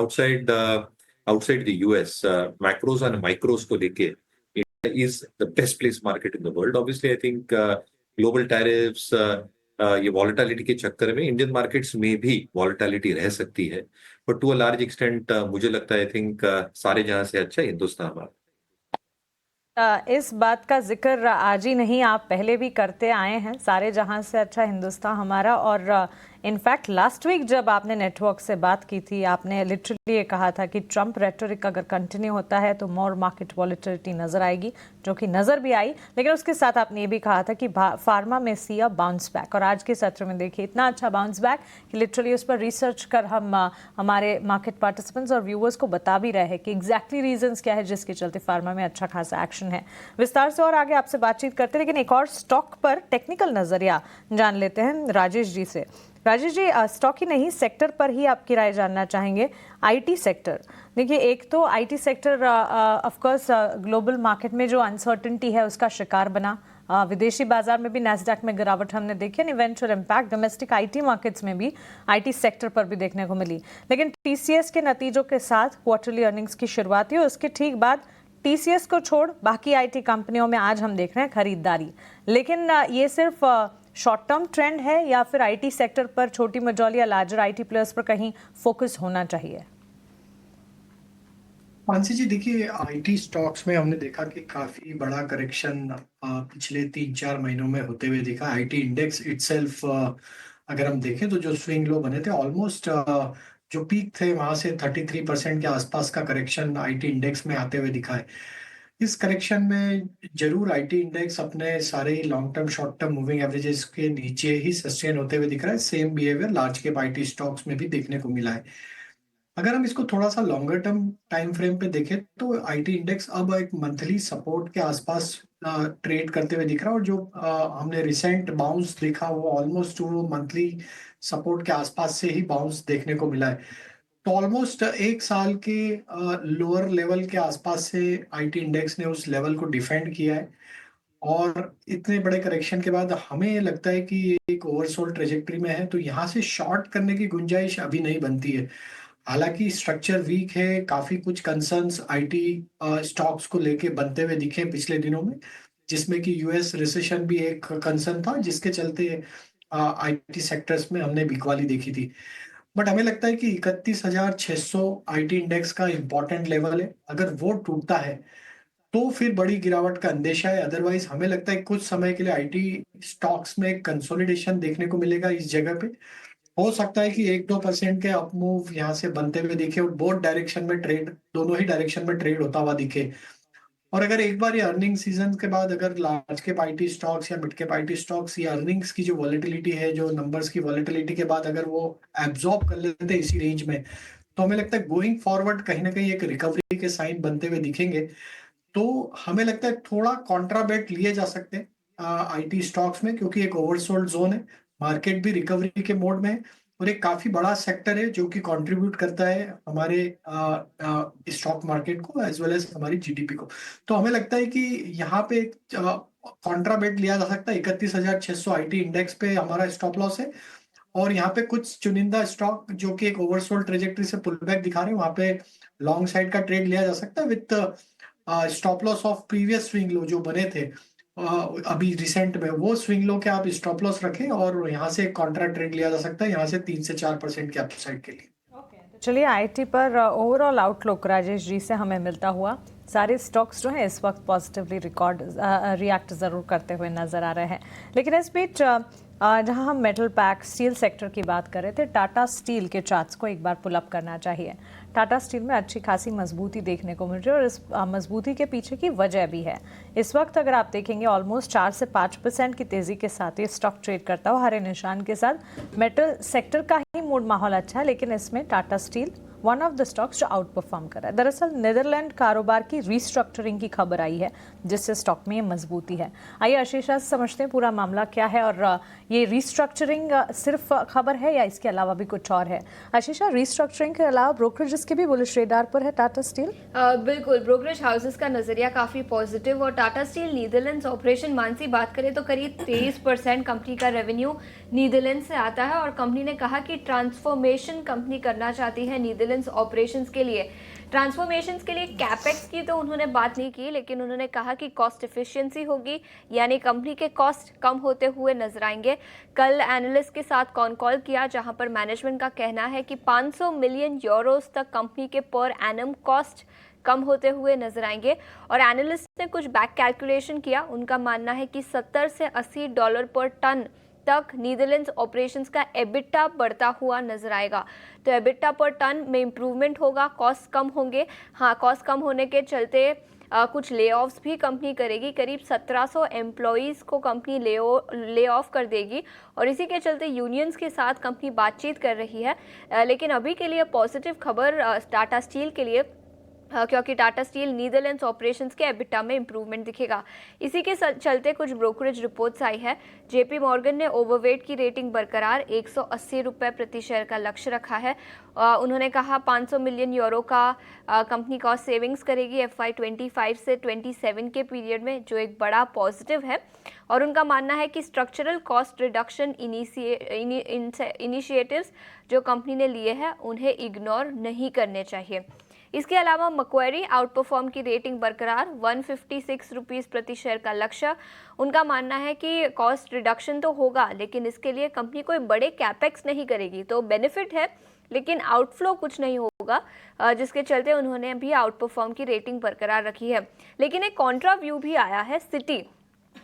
outside the US macros और माइक्रोज को लेके is the best placed market in the world. Obviously, I think global tariffs, ये volatility के चक्कर में इंडियन मार्केट्स में भी volatility रह सकती है, but to a large extent मुझे लगता है I think सारे जहां से अच्छा हिंदुस्तान हमारा। इस बात का जिक्र आज ही नहीं, आप पहले भी करते आए हैं, सारे जहां से अच्छा हिंदुस्तान हमारा। और इनफैक्ट लास्ट वीक जब आपने नेटवर्क से बात की थी, आपने लिटरली ये कहा था कि ट्रंप रेटोरिक अगर कंटिन्यू होता है तो मोर मार्केट वॉलेटिलिटी नजर आएगी, जो कि नजर भी आई। लेकिन उसके साथ आपने ये भी कहा था कि फार्मा में सी अ बाउंस बैक, और आज के सत्र में देखिए इतना अच्छा बाउंस बैक कि लिटरली उस पर रिसर्च कर हम हमारे मार्केट पार्टिसिपेंट्स और व्यूअर्स को बता भी रहे हैं कि एग्जैक्टली रीजंस क्या है जिसके चलते फार्मा में अच्छा खासा एक्शन है। विस्तार से और आगे आपसे बातचीत करते, लेकिन एक और स्टॉक पर टेक्निकल नजरिया जान लेते हैं राजेश जी से। राजेश जी, स्टॉक ही नहीं सेक्टर पर ही आपकी राय जानना चाहेंगे। आईटी सेक्टर, देखिए एक तो IT sector of course global market में जो अनसर्टेनिटी है उसका शिकार बना, विदेशी बाजार में भी नैस्डैक में गिरावट हमने देखी, eventual impact domestic IT markets में भी आईटी सेक्टर पर भी देखने को मिली। लेकिन टीसीएस के नतीजों के साथ क्वार्टरली अर्निंग्स की शुरुआत हुई, उसके ठीक बाद टीसीएस को छोड़ बाकी आईटी कंपनियों में आज हम देख रहे हैं खरीदारी। लेकिन ये सिर्फ शॉर्ट टर्म ट्रेंड है या फिर आईटी सेक्टर पर छोटी मझौली या लार्जर आईटी प्लेयर्स पर कहीं फोकस होना चाहिए? मानसी जी, देखिए आईटी स्टॉक्स में हमने देखा कि काफी बड़ा करेक्शन पिछले 3-4 महीनों में होते हुए दिखा। आईटी इंडेक्स इटसेल्फ अगर हम देखें तो जो स्विंग लो बने थे ऑलमोस्ट जो पीक थे वहां से 33% के आसपास का करेक्शन आईटी इंडेक्स में आते हुए दिखा है। इस करेक्शन में जरूर आईटी इंडेक्स अपने सारे long term short term moving averages के नीचे ही सस्टेन होते हुए दिख रहा है। Same behaviour large cap IT stocks में भी देखने को मिला है। अगर हम इसको थोड़ा सा लॉन्गर टर्म टाइम फ्रेम पे देखें तो आईटी इंडेक्स अब एक मंथली सपोर्ट के आसपास ट्रेड करते हुए दिख रहा है, और जो हमने रिसेंट बाउंस देखा वो ऑलमोस्ट वो मंथली सपोर्ट के आसपास से ही बाउंस देखने को मिला है। तो ऑलमोस्ट 1 साल के लोअर लेवल के आसपास से आईटी इंडेक्स ने उस लेवल को डिफेंड किया है, और इतने बड़े करेक्शन के बाद हमें ये लगता है कि ये एक ओवरसोल्ड ट्रेजेक्टरी में है, तो यहाँ से शॉर्ट करने की गुंजाइश अभी नहीं बनती है। हालांकि स्ट्रक्चर वीक है, काफी कुछ कंसर्न्स आईटी स्टॉक्स को लेके बनते हुए दिखे पिछले दिनों में, जिसमें कि यूएस रिसेशन भी एक कंसर्न था, जिसके चलते आईटी सेक्टर्स में हमने बिकवाली देखी थी। बट हमें लगता है कि 31,600 आईटी इंडेक्स का इंपॉर्टेंट लेवल है। अगर वो टूटता है तो फिर बड़ी गिरावट का अंदेशा है। अदरवाइज हमें लगता है कुछ समय के लिए आईटी स्टॉक्स में कंसोलिडेशन देखने को मिलेगा इस जगह पे। हो सकता है कि 1-2% के अप मूव यहाँ से बनते हुए दिखे और बोथ डायरेक्शन में ट्रेड, दोनों ही डायरेक्शन में ट्रेड होता हुआ दिखे। और अगर एक बार ये अर्निंग सीजन के बाद अगर लार्ज कैप आईटी स्टॉक्स या मिड कैप आईटी स्टॉक्स ये अर्निंग्स की जो वॉलेटिलिटी है, जो नंबर्स की वॉलेटिलिटी के बाद अगर वो एब्जॉर्ब कर लेते हैं इसी रेंज में, तो हमें लगता है गोइंग फॉरवर्ड कहीं ना कहीं एक रिकवरी के साइन बनते हुए दिखेंगे। तो हमें लगता है थोड़ा कॉन्ट्राबेट लिए जा सकते हैं आईटी स्टॉक्स में, क्योंकि एक ओवरसोल्ड जोन है, मार्केट भी रिकवरी के मोड में है, और एक काफी बड़ा सेक्टर है जो कि कंट्रीब्यूट करता है हमारे स्टॉक मार्केट को एज वेल एज हमारी जीडीपी को। तो हमें लगता है कि यहाँ पे कॉन्ट्राबेट लिया जा सकता है। 31,600 आईटी इंडेक्स पे हमारा स्टॉप लॉस है, और यहाँ पे कुछ चुनिंदा स्टॉक जो कि एक ओवरसोल्ड ट्रेजेक्टरी से पुल बैक दिखा रहे हैं, वहां पे लॉन्ग साइड का ट्रेड लिया जा सकता है with stop loss of previous swing low जो बने थे अभी रिसेंट में, वो स्विंग लो के आप स्टॉप लॉस रखें और यहाँ से कॉन्ट्रा ट्रेड लिया जा सकता है यहाँ से 3 से 4% के अपसाइड के लिए। चलिए आईटी पर ओवरऑल आउटलुक राजेश जी से हमें मिलता हुआ, सारे स्टॉक्स जो हैं इस वक्त पॉजिटिवली रिएक्ट ज़रूर करते हुए नज़र आ रहे हैं, लेकिन इस बीच जहां हम मेटल पैक स्टील सेक्टर की बात कर रहे थे, टाटा स्टील के चार्ट्स को एक बार पुल अप करना चाहिए। टाटा स्टील में अच्छी खासी मजबूती देखने को मिल रही है और इस मजबूती के पीछे की वजह भी है। इस वक्त अगर आप देखेंगे ऑलमोस्ट 4 से 5% की तेज़ी के साथ ये स्टॉक ट्रेड करता हुआ हरे निशान के साथ। मेटल सेक्टर का ही मूड माहौल अच्छा है, लेकिन इसमें Tata steel one of the stocks जो आउट परफॉर्म कर रहा है। दरअसल नीदरलैंड कारोबार की रीस्ट्रक्चरिंग की खबर आई है जिससे स्टॉक में ये मजबूती है। आइए आशीषा से समझते हैं पूरा मामला क्या है और ये रीस्ट्रक्चरिंग सिर्फ खबर है या इसके अलावा भी कुछ और है। आशीषा, रीस्ट्रक्चरिंग के अलावा ब्रोकरेज के भी बुलिश रेडार पर है टाटा स्टील? बिल्कुल, ब्रोकरेज हाउसेस का नजरिया काफी पॉजिटिव और Tata steel Netherlands operation Mansi बात करें तो करीब 23% कंपनी का रेवेन्यू नीदरलैंड से आता है और कंपनी ने कहा कि ट्रांसफॉर्मेशन कंपनी करना चाहती है नीदरलैंड्स ऑपरेशंस के लिए। ट्रांसफॉर्मेशंस के लिए कैपेक्स की तो उन्होंने बात नहीं की, लेकिन उन्होंने कहा कि कॉस्ट एफिशिएंसी होगी, यानी कंपनी के कॉस्ट कम होते हुए नजर आएंगे। कल एनालिस्ट के साथ कॉल किया जहां पर मैनेजमेंट का कहना है कि 500 मिलियन यूरोस तक कंपनी के पर एनम कॉस्ट कम होते हुए नजर आएंगे। और एनालिस्ट ने कुछ बैक कैलकुलेशन किया, उनका मानना है कि $70 से $80 पर टन तक नीदरलैंड्स ऑपरेशंस का एबिटा बढ़ता हुआ नजर आएगा। तो एबिटा पर टन में इंप्रूवमेंट होगा, कॉस्ट कम होंगे। हाँ, कॉस्ट कम होने के चलते कुछ ले ऑफ्स भी कंपनी करेगी, करीब 1700 एम्प्लॉयज़ को कंपनी ले ऑफ कर देगी और इसी के चलते यूनियंस के साथ कंपनी बातचीत कर रही है। लेकिन अभी के लिए पॉजिटिव खबर टाटा स्टील के लिए, क्योंकि टाटा स्टील नीदरलैंड्स ऑपरेशंस के एबिटा में इंप्रूवमेंट दिखेगा। इसी के चलते कुछ ब्रोकरेज रिपोर्ट्स आई है। जेपी मॉर्गन ने ओवरवेट की रेटिंग बरकरार 180 रुपये प्रति शेयर का लक्ष्य रखा है। उन्होंने कहा 500 मिलियन यूरो का कंपनी कॉस्ट सेविंग्स करेगी FY 25 से 27 के पीरियड में, जो एक बड़ा पॉजिटिव है। और उनका मानना है कि स्ट्रक्चरल कॉस्ट रिडक्शन इनिशिएटिव्स जो कंपनी ने लिए हैं उन्हें इग्नोर नहीं करने चाहिए। इसके अलावा मक्वेरी आउट परफॉर्म की रेटिंग बरकरार 156 रुपीज़ प्रति शेयर का लक्ष्य। उनका मानना है कि कॉस्ट रिडक्शन तो होगा, लेकिन इसके लिए कंपनी कोई बड़े कैपेक्स नहीं करेगी, तो बेनिफिट है लेकिन आउटफ्लो कुछ नहीं होगा, जिसके चलते उन्होंने भी आउट परफॉर्म की रेटिंग बरकरार रखी है। लेकिन एक कॉन्ट्रा व्यू भी आया है। सिटी,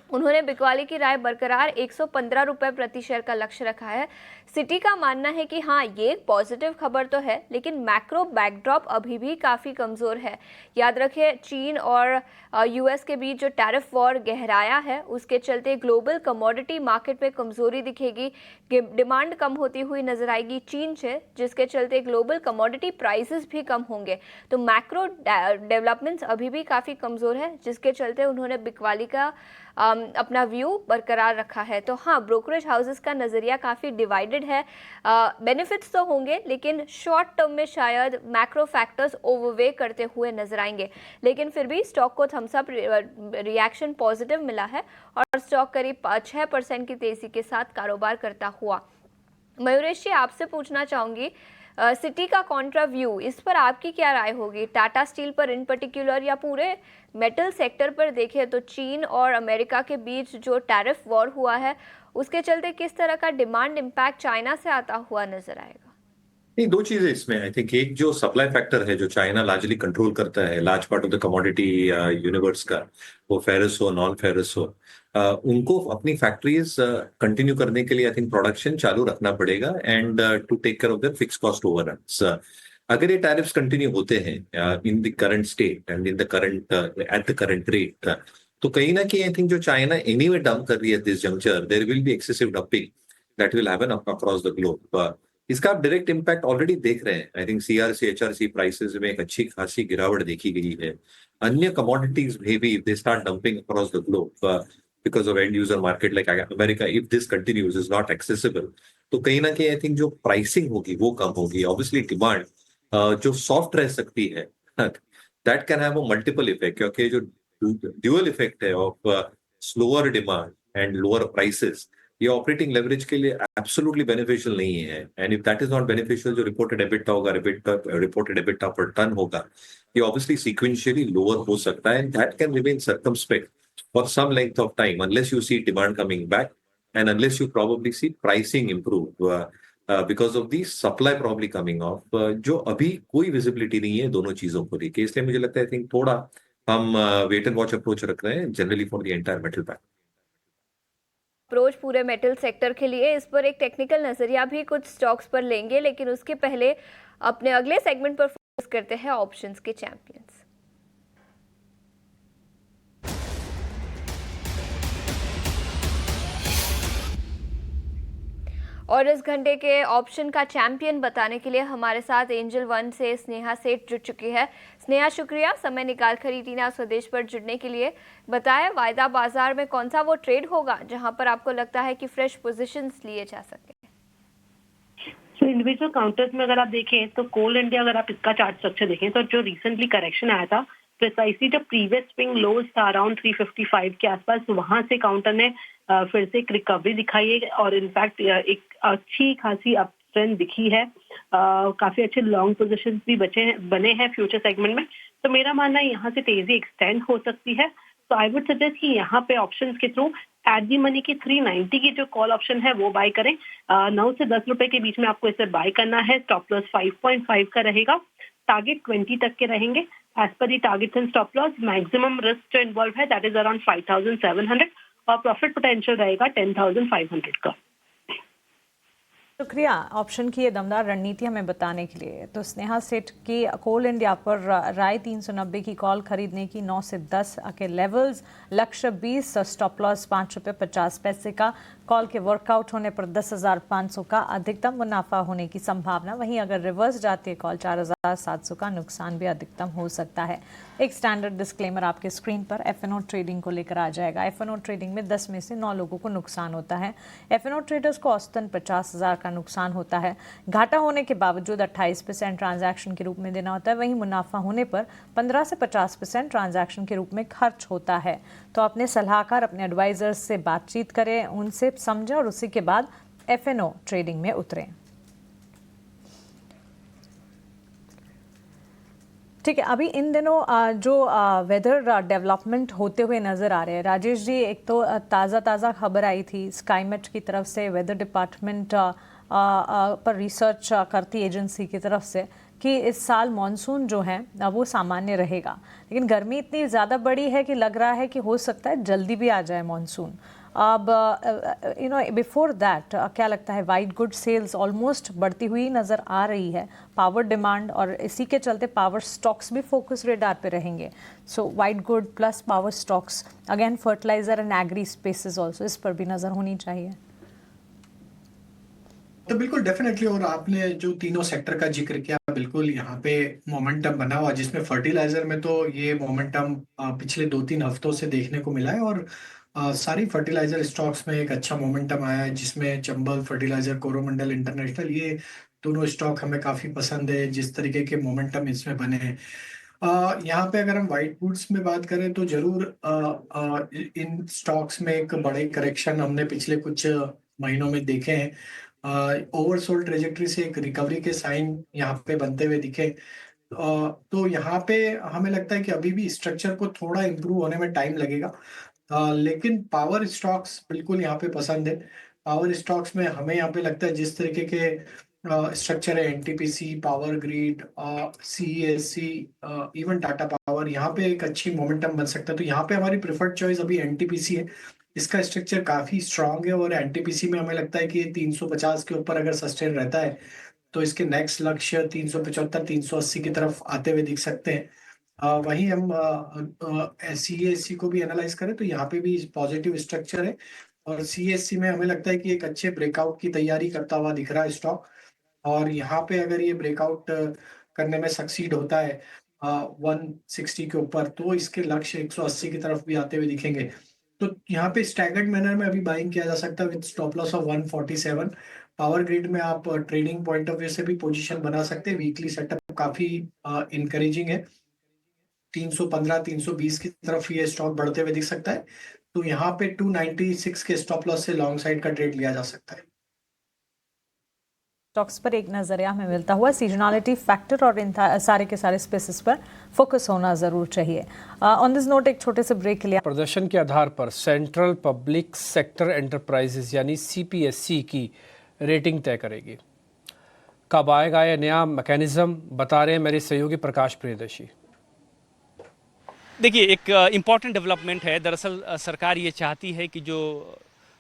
उन्होंने बिकवाली की राय बरकरार 115 रुपये प्रति शेयर का लक्ष्य रखा है। सिटी का मानना है कि हाँ, ये एक पॉजिटिव खबर तो है, लेकिन मैक्रो बैकड्रॉप अभी भी काफ़ी कमज़ोर है। याद रखिए, चीन और US के बीच जो टैरिफ वॉर गहराया है, उसके चलते ग्लोबल कमोडिटी मार्केट में कमज़ोरी दिखेगी, डिमांड कम होती हुई नजर आएगी चीन से, जिसके चलते ग्लोबल कमोडिटी प्राइसेस भी कम होंगे। तो मैक्रो डेवलपमेंट्स अभी भी काफ़ी कमज़ोर है, जिसके चलते उन्होंने बिकवाली का अपना व्यू बरकरार रखा है। तो हाँ, ब्रोकरेज हाउसेस का नज़रिया काफ़ी डिवाइडेड है। बेनिफिट्स तो होंगे, लेकिन शॉर्ट टर्म में शायद मैक्रो फैक्टर्स ओवरवे करते हुए नजर आएंगे। लेकिन फिर भी स्टॉक को थम्स अप रिएक्शन पॉजिटिव मिला है और स्टॉक करीब 6% की तेज़ी के साथ कारोबार करता हुआ। मयूरेश जी, आपसे पूछना चाहूँगी, सिटी का कॉन्ट्रा व्यू, इस पर आपकी क्या राय होगी? टाटा स्टील पर इन पर्टिकुलर या पूरे मेटल सेक्टर पर देखें तो चीन और अमेरिका के बीच जो टैरिफ वॉर हुआ है, उसके चलते किस तरह का डिमांड इम्पैक्ट चाइना से आता हुआ नजर आएगा? नहीं, दो चीजें इसमें। आई थिंक एक जो सप्लाई फैक्टर है जो चाइना लार्जली कंट्रोल करता है, large part of the commodity universe का, वो फेरस हो नॉन फेरस हो, उनको अपनी फैक्ट्रीज कंटिन्यू करने के लिए आई थिंक प्रोडक्शन चालू रखना पड़ेगा and to take care of the fix cost overruns. अगर ये टैरिफ्स कंटिन्यू होते हैं in the current state and in the current at the current rate, तो कहीं ना कहीं आई थिंक जो चाइना एनीवे डंप कर रही है this juncture, there will be excessive dumping that will happen across the globe. इसका आप डायरेक्ट इम्पैक्ट ऑलरेडी देख रहे हैं। I think CRC HRC prices में एक अच्छी खासी गिरावट देखी गई है। अन्य कमोडिटीज में भी they start dumping across the globe because of and user market like America, if this continues is not accessible, तो कहीं ना कहीं आई थिंक जो प्राइसिंग होगी वो कम होगी। ऑब्वियसली डिमांड जो सॉफ्ट रह सकती है, that can have a multiple effect, क्योंकि जो ड्यूअल इफेक्ट है of slower demand and lower prices, ये ऑपरेटिंग लेवरेज के लिए एब्सोल्युटली बेनिफिशियल नहीं है। And if that is not beneficial, जो रिपोर्टेड एबिटा होगा, रिपोर्टेड एबिटा पर टन होगा, ये ऑब्वियसली सीक्वेंशियली लोअर हो सकता है, and that can remain circumspect for some length of time unless you see demand coming back and unless you probably see pricing improve because of the supply probably coming off, जो अभी कोई visibility नहीं है दोनों चीजों को लेके। इसलिए मुझे लगता है आई थिंक थोड़ा हम वेट एंड वॉच अप्रोच रख रहे हैं generally for the entire metal pack. Approach पूरे मेटल सेक्टर के लिए, इस पर एक टेक्निकल नजरिया भी कुछ स्टॉक्स पर लेंगे, लेकिन उसके पहले अपने अगले सेगमेंट पर फोकस करते हैं ऑप्शंस के चैंपियंस। और इस घंटे के ऑप्शन का चैंपियन बताने के लिए हमारे साथ एंजल वन से स्नेहा सेठ जुड़ चुकी है। स्नेहा, शुक्रिया समय निकाल कर ईटीना स्वदेश पर जुड़ने के लिए। बताएं वायदा बाजार में कौन सा वो ट्रेड होगा जहां पर आपको लगता है कि फ्रेश पोजीशंस लिए जा सके? इंडिविजुअल काउंटर्स में अगर आप देखें तो कोल इंडिया, अगर आप इसका चार्ट स्ट्रक्चर देखें तो जो रिसेंटली करेक्शन आया था, प्रिसाइसली जो प्रीवियस स्विंग लोज था अराउंड 355 के आसपास, वहां से काउंटर ने फिर से एक रिकवरी दिखाई है और इनफैक्ट एक अच्छी खासी अप ट्रेंड दिखी है। काफी अच्छे लॉन्ग पोजीशंस भी बने हैं फ्यूचर सेगमेंट में। तो मेरा मानना है यहाँ से तेजी एक्सटेंड हो सकती है। तो आई वुड सजेस्ट कि यहाँ पे ऑप्शंस के थ्रू एट दी मनी की 390 की जो कॉल ऑप्शन है वो बाय करें। 9 से 10 रुपए के बीच में आपको इसे बाय करना है। स्टॉप लॉस 5.5 का रहेगा, टारगेट 20 तक के रहेंगे। As per the target and stop loss maximum risk जो इन्वॉल्व है दैट इज अराउंड 5,700 और प्रॉफिट पोटेंशियल रहेगा 10,500 का। शुक्रिया ऑप्शन की ये दमदार रणनीति हमें बताने के लिए। तो स्नेहा सेठ की कोल इंडिया पर राय 390 की कॉल खरीदने की 9 से 10 के लेवल्स, लक्ष्य 20, स्टॉप लॉस 5 रुपये 50 पैसे का, कॉल के वर्कआउट होने पर 10,500 का अधिकतम मुनाफा होने की संभावना। वहीं अगर रिवर्स जाती है कॉल 4,700 का नुकसान भी अधिकतम हो सकता है। एक स्टैंडर्ड डिस्क्लेमर आपके स्क्रीन पर एफएनओ ट्रेडिंग को लेकर आ जाएगा। एफएनओ ट्रेडिंग में 10 में से 9 लोगों को नुकसान होता है। एफएनओ ट्रेडर्स को औसतन 50,000 का नुकसान होता है। घाटा होने के बावजूद 28% ट्रांजैक्शन के रूप में देना होता है। वहीं मुनाफा होने पर 15 से 50% ट्रांजैक्शन के रूप में खर्च होता है। तो अपने सलाहकार, अपने एडवाइजर्स से बातचीत करें, उनसे समझें और उसी के बाद एफएनओ ट्रेडिंग में उतरें। ठीक है, अभी इन दिनों जो वेदर डेवलपमेंट होते हुए नज़र आ रहे हैं राजेश जी, एक तो ताज़ा खबर आई थी स्काईमेट की तरफ से, वेदर डिपार्टमेंट पर रिसर्च करती एजेंसी की तरफ से, कि इस साल मॉनसून जो है वो सामान्य रहेगा, लेकिन गर्मी इतनी ज़्यादा बड़ी है कि लग रहा है कि हो सकता है जल्दी भी आ जाए मॉनसून। अब बिफोर दैट क्या लगता है, वाइट गुड सेल्स ऑलमोस्ट बढ़ती हुई नज़र आ रही है, पावर डिमांड, और इसी के चलते पावर स्टॉक्स भी फोकस रेडार पे रहेंगे। So white good plus power stocks, again fertiliser and agri spaces also, इस पर भी नज़र होनी चाहिए। तो बिल्कुल डेफिनेटली, और आपने जो तीनों सेक्टर का जिक्र किया, बिल्कुल यहाँ पे मोमेंटम बना हुआ, जिसमें फर्टिलाइजर में तो ये मोमेंटम पिछले 2-3 हफ्तों से देखने को मिला है, और सारी फर्टिलाइजर स्टॉक्स में एक अच्छा मोमेंटम आया है, जिसमें चंबल फर्टिलाइजर, कोरोमंडल इंटरनेशनल, ये दोनों स्टॉक हमें काफी पसंद है, जिस तरीके के मोमेंटम इसमें बने हैं। यहाँ पे अगर हम वाइट गुड्स में बात करें तो जरूर इन स्टॉक्स में एक बड़े करेक्शन हमने पिछले कुछ महीनों में देखे हैं। ओवरसोल्ड ट्रेजेक्टरी से एक रिकवरी के साइन यहाँ पे बनते हुए दिखे। तो यहाँ पे हमें लगता है कि अभी भी स्ट्रक्चर को थोड़ा इम्प्रूव होने में टाइम लगेगा, लेकिन पावर स्टॉक्स बिल्कुल यहाँ पे पसंद है। पावर स्टॉक्स में हमें यहाँ पे लगता है जिस तरीके के स्ट्रक्चर है, NTPC, power grid, CESC, even Tata power, यहाँ पे एक अच्छी मोमेंटम बन सकता है। तो यहाँ पे हमारी प्रेफर्ड चॉइस अभी एनटीपीसी है। इसका स्ट्रक्चर काफी स्ट्रांग है, और एनटीपीसी में हमें लगता है कि 350 के ऊपर अगर सस्टेन रहता है तो इसके नेक्स्ट लक्ष्य 375, 380 की तरफ आते हुए दिख सकते हैं। वहीं हम सीएससी को भी एनालाइज करें तो यहाँ पे भी पॉजिटिव स्ट्रक्चर है, और सीएससी में हमें लगता है कि एक अच्छे ब्रेकआउट की तैयारी करता हुआ दिख रहा है स्टॉक, और यहाँ पे अगर ये ब्रेकआउट करने में सक्सीड होता है 160 के ऊपर, तो इसके लक्ष्य 180 की तरफ भी आते हुए दिखेंगे। तो यहाँ पे स्टैगर्ड मैनर में अभी बाइंग किया जा सकता है with stop loss of 147। Power grid में आप ट्रेडिंग पॉइंट ऑफ व्यू से भी पोजीशन बना सकते हैं। वीकली सेटअप काफी इनकरेजिंग है। 315 320 की तरफ ये स्टॉक बढ़ते हुए दिख सकता है। तो यहाँ पे 296 के स्टॉप लॉस से लॉन्ग साइड का ट्रेड लिया जा सकता है। स्टॉक्स पर एक नजरिया हमें मिलता हुआ सीजनलिटी फैक्टर और इन सारे के सारे स्पेसिस पर फोकस होना जरूर चाहिए। ऑन दिस नोट एक छोटे से ब्रेक के लिए प्रदर्शन के आधार पर सेंट्रल पब्लिक सेक्टर एंटरप्राइजेस यानी CPSE की रेटिंग तय करेगी। कब आएगा यह नया मैकेनिज्म, बता रहे हैं मेरे सहयोगी प्रकाश प्रियदर्शी। देखिए, एक इम्पॉर्टेंट डेवलपमेंट है। दरअसल सरकार ये चाहती है कि जो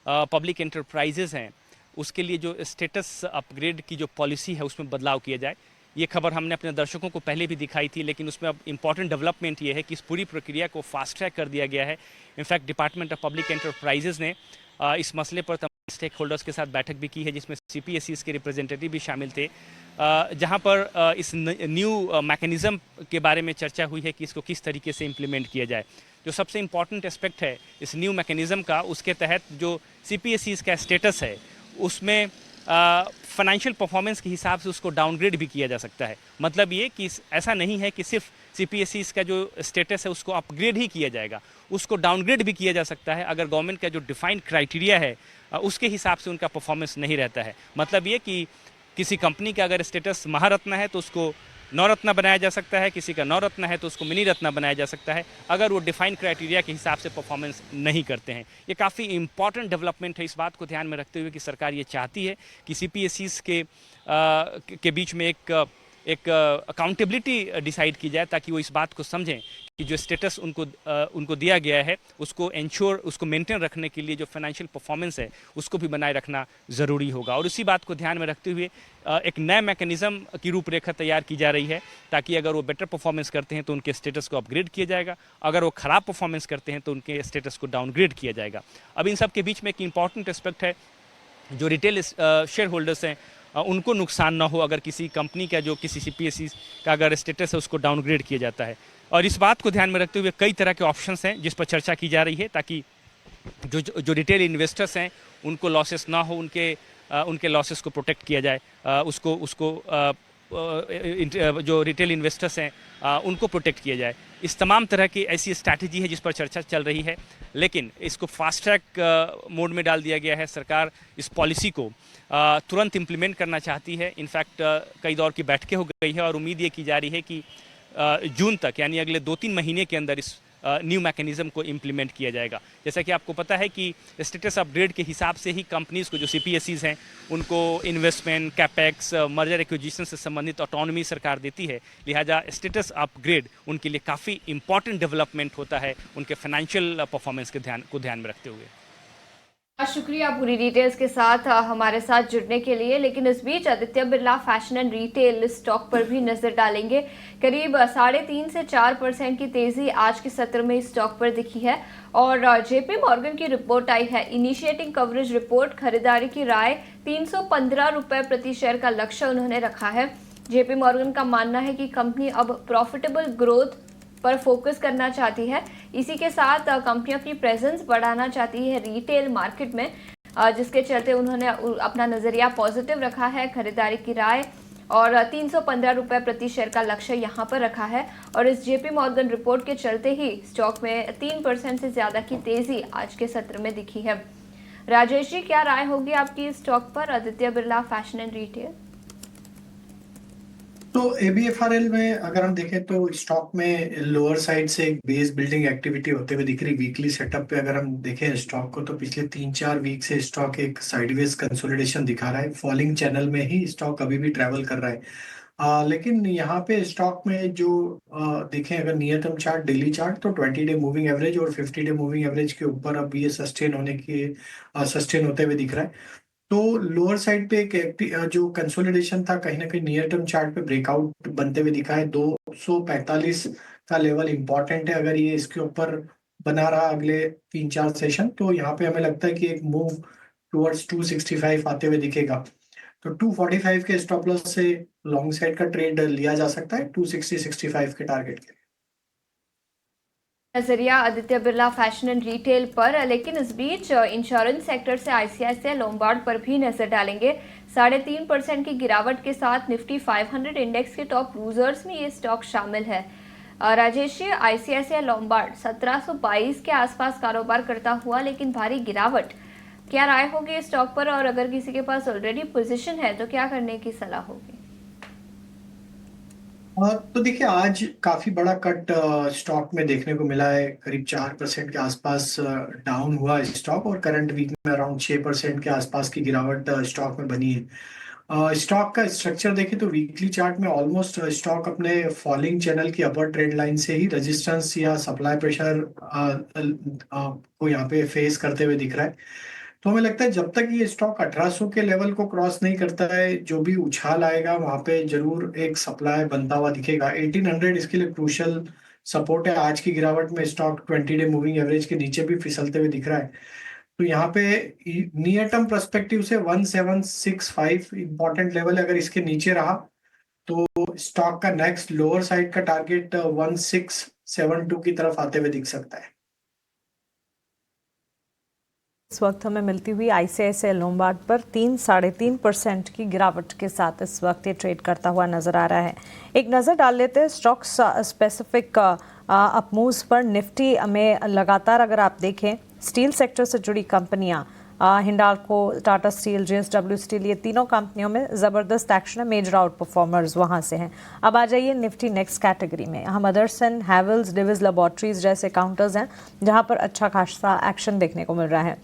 पब्लिक एंटरप्राइजेज हैं उसके लिए जो स्टेटस अपग्रेड की जो पॉलिसी है उसमें बदलाव किया जाए। ये खबर हमने अपने दर्शकों को पहले भी दिखाई थी, लेकिन उसमें अब इम्पॉर्टेंट डेवलपमेंट ये है कि इस पूरी प्रक्रिया को फास्ट ट्रैक कर दिया गया है। In fact department of public enterprises ने इस मसले पर तमाम स्टेक होल्डर्स के साथ बैठक भी की है, जिसमें CPSEs के रिप्रेजेंटेटिव भी शामिल थे, जहां पर इस न्यू मैकेनिज़्म के बारे में चर्चा हुई है कि इसको किस तरीके से इम्प्लीमेंट किया जाए। जो सबसे इम्पॉर्टेंट एस्पेक्ट है इस न्यू मैकेनिज़्म का, उसके तहत जो CPSEs का स्टेटस है उसमें फाइनेंशियल परफॉर्मेंस के हिसाब से उसको डाउनग्रेड भी किया जा सकता है। मतलब ये कि ऐसा नहीं है कि सिर्फ CPSEs का जो स्टेटस है उसको अपग्रेड ही किया जाएगा, उसको डाउनग्रेड भी किया जा सकता है अगर गवर्नमेंट का जो डिफाइंड क्राइटेरिया है उसके हिसाब से उनका परफॉर्मेंस नहीं रहता है। मतलब ये कि किसी कंपनी का अगर स्टेटस महारत्न है तो उसको नवरत्न बनाया जा सकता है, किसी का नवरत्न है तो उसको मिनी रत्न बनाया जा सकता है अगर वो डिफाइंड क्राइटेरिया के हिसाब से परफॉर्मेंस नहीं करते हैं। ये काफ़ी इंपॉर्टेंट डेवलपमेंट है। इस बात को ध्यान में रखते हुए कि सरकार ये चाहती है कि CPSEs के बीच में एक अकाउंटेबिलिटी डिसाइड की जाए, ताकि वो इस बात को समझें कि जो स्टेटस उनको दिया गया है उसको मेंटेन रखने के लिए जो फाइनेंशियल परफॉर्मेंस है उसको भी बनाए रखना ज़रूरी होगा। और उसी बात को ध्यान में रखते हुए एक नया मैकेनिज़्म की रूपरेखा तैयार की जा रही है, ताकि अगर वो बेटर परफॉर्मेंस करते हैं तो उनके स्टेटस को अपग्रेड किया जाएगा, अगर वो ख़राब परफॉर्मेंस करते हैं तो उनके स्टेटस को डाउनग्रेड किया जाएगा। अब इन सब के बीच में एक इंपॉर्टेंट एस्पेक्ट है, जो रिटेल शेयर होल्डर्स हैं उनको नुकसान ना हो अगर किसी कंपनी का जो किसी CPSEs का अगर स्टेटस है उसको डाउनग्रेड किया जाता है। और इस बात को ध्यान में रखते हुए कई तरह के ऑप्शंस हैं जिस पर चर्चा की जा रही है, ताकि जो रिटेल इन्वेस्टर्स हैं उनको लॉसेस ना हो, उनके लॉसेस को प्रोटेक्ट किया जाए, जो रिटेल इन्वेस्टर्स हैं उनको प्रोटेक्ट किया जाए। इस तमाम तरह की ऐसी स्ट्रैटेजी है जिस पर चर्चा चल रही है, लेकिन इसको फास्ट ट्रैक मोड में डाल दिया गया है। सरकार इस पॉलिसी को तुरंत इम्प्लीमेंट करना चाहती है। इनफैक्ट कई दौर की बैठकें हो गई है और उम्मीद ये की जा रही है कि जून तक यानी अगले 2-3 महीने के अंदर इस न्यू मैकेनिज़्म को इम्प्लीमेंट किया जाएगा। जैसा कि आपको पता है कि स्टेटस अपग्रेड के हिसाब से ही कंपनीज़ को जो CPSEs हैं उनको इन्वेस्टमेंट, कैपेक्स, मर्जर एक्विजिशन से संबंधित ऑटोनॉमी सरकार देती है। लिहाजा स्टेटस अपग्रेड उनके लिए काफ़ी इंपॉर्टेंट डेवलपमेंट होता है उनके फाइनेंशियल परफॉर्मेंस के ध्यान में रखते हुए। शुक्रिया पूरी डिटेल्स के साथ हमारे साथ जुड़ने के लिए। लेकिन इस बीच Aditya Birla fashion and retail stock पर भी नजर डालेंगे। करीब 3.5 से 4% की तेजी आज के सत्र में इस स्टॉक पर दिखी है। और JP मॉर्गन की रिपोर्ट आई है, इनिशिएटिंग कवरेज रिपोर्ट। खरीदारी की राय 315 रुपए प्रति शेयर का लक्ष्य उन्होंने रखा है। JP मॉर्गन का मानना है कि कंपनी अब प्रॉफिटेबल ग्रोथ पर फोकस करना चाहती है। इसी के साथ कंपनी अपनी प्रेजेंस बढ़ाना चाहती है रिटेल मार्केट में, जिसके चलते उन्होंने अपना नज़रिया पॉजिटिव रखा है। खरीदारी की राय और 315 रुपए प्रति शेयर का लक्ष्य यहाँ पर रखा है। और इस JP मॉर्गन रिपोर्ट के चलते ही स्टॉक में 3% से ज़्यादा की तेज़ी आज के सत्र में दिखी है। राजेश जी, क्या राय होगी आपकी इस स्टॉक पर, Aditya Birla fashion and retail? तो ABFRL में अगर हम देखें तो स्टॉक में लोअर साइड से एक बेस बिल्डिंग एक्टिविटी होते हुए दिख रही। वीकली सेटअप पे अगर हम देखें स्टॉक को तो पिछले 3-4 वीक से स्टॉक एक साइडवेज कंसोलिडेशन दिखा रहा है। फॉलिंग चैनल में ही स्टॉक अभी भी ट्रैवल कर रहा है। लेकिन यहाँ पे स्टॉक में जो देखें अगर near term chart, daily chart, तो 20 डे मूविंग एवरेज और 50 डे मूविंग एवरेज के ऊपर अब ये सस्टेन होते हुए दिख रहा है। तो लोअर साइड पे एक जो कंसोलिडेशन था कहीं ना कहीं नियर टर्म चार्ट पे ब्रेकआउट बनते हुए दिखा है। 245 का लेवल इंपॉर्टेंट है। अगर ये इसके ऊपर बना रहा अगले 3-4 सेशन तो यहाँ पे हमें लगता है कि एक मूव टुवर्ड्स 265 आते हुए दिखेगा। तो 245 के स्टॉप लॉस से लॉन्ग साइड का ट्रेड लिया जा सकता है 260-65 के टारगेट के। नजरिया Aditya Birla fashion and retail पर। लेकिन इस बीच इंश्योरेंस सेक्टर से ICICI लोम्बार्ड पर भी नजर डालेंगे। 3.5% की गिरावट के साथ निफ्टी 500 इंडेक्स के टॉप लूजर्स में ये स्टॉक शामिल है। राजेश जी, आईसीआईसीआई लोम्बार्ड 1722 के आसपास कारोबार करता हुआ लेकिन भारी गिरावट, क्या राय होगी इस स्टॉक पर? और अगर किसी के पास ऑलरेडी पोजीशन है तो क्या करने की सलाह होगी? तो देखिए आज काफी बड़ा कट स्टॉक में देखने को मिला है, करीब 4% के आसपास डाउन हुआ स्टॉक, और करंट वीक में अराउंड 6% के आसपास की गिरावट स्टॉक में बनी है। स्टॉक का स्ट्रक्चर देखें तो वीकली चार्ट में ऑलमोस्ट स्टॉक अपने फॉलिंग चैनल की अपर ट्रेंड लाइन से ही रेजिस्टेंस या सप्लाई प्रेशर को यहाँ पे फेस करते हुए दिख रहा है। तो हमें लगता है जब तक ये स्टॉक 1800 के लेवल को क्रॉस नहीं करता है, जो भी उछाल आएगा वहां पे जरूर एक सप्लाई बनता हुआ दिखेगा। 1800 इसके लिए क्रूशियल सपोर्ट है। आज की गिरावट में स्टॉक 20 डे मूविंग एवरेज के नीचे भी फिसलते हुए दिख रहा है। तो यहाँ पे नियर टर्म पर्सपेक्टिव से 1765 इंपॉर्टेंट लेवल है। अगर इसके नीचे रहा तो स्टॉक का नेक्स्ट लोअर साइड का टारगेट 1672 की तरफ आते हुए दिख सकता है। इस वक्त हमें मिलती हुई आईसीआईसीआई लोम्बार्ड पर 3-3.5% की गिरावट के साथ इस वक्त ये ट्रेड करता हुआ नजर आ रहा है। एक नज़र डाल लेते हैं स्टॉक्स स्पेसिफिक अपमूव्स पर। निफ्टी में लगातार अगर आप देखें स्टील सेक्टर से जुड़ी कंपनियां, Hindalco, Tata steel, JSW steel, ये तीनों कंपनियों में ज़बरदस्त एक्शन है। मेजर आउट परफॉर्मर्स वहाँ से हैं। अब आ जाइए निफ्टी नेक्स्ट कैटेगरी में। यहाँ मदरसन, हैवेल्स, डिविज लैबोरेटरीज जैसे काउंटर्स हैं जहाँ पर अच्छा खासा एक्शन देखने को मिल रहा है।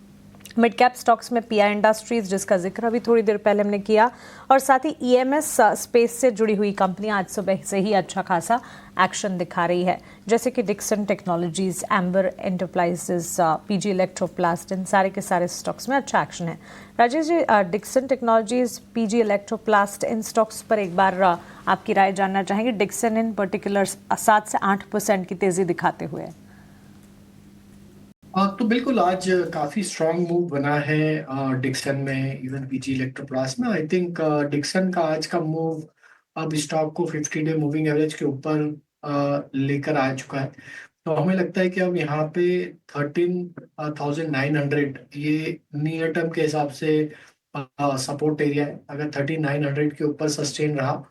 मिड कैप स्टॉक्स में पीआई इंडस्ट्रीज, जिसका जिक्र अभी थोड़ी देर पहले हमने किया, और साथ ही ईएमएस स्पेस से जुड़ी हुई कंपनियां आज सुबह से ही अच्छा खासा एक्शन दिखा रही है, जैसे कि Dixon Technologies, Amber Enterprises, PG Electroplast, इन सारे के सारे स्टॉक्स में अच्छा एक्शन है। Rajesh ji, Dixon Technologies, PG Electroplast, इन स्टॉक्स पर एक बार आपकी राय जानना चाहेंगे। डिक्सन इन पर्टिकुलर 7 से 8% की तेजी दिखाते हुए। तो बिल्कुल आज काफी स्ट्रांग मूव बना है डिक्सन में, इवन पीजी इलेक्ट्रोप्लास्ट में। आई थिंक डिक्सन का आज का मूव अब स्टॉक को 50 डे मूविंग एवरेज के ऊपर लेकर आ चुका है। तो हमें लगता है कि अब यहाँ पे 13,900 ये नियर टर्म के हिसाब से सपोर्ट एरिया है। अगर 13,900 के ऊपर सस्टेन रहा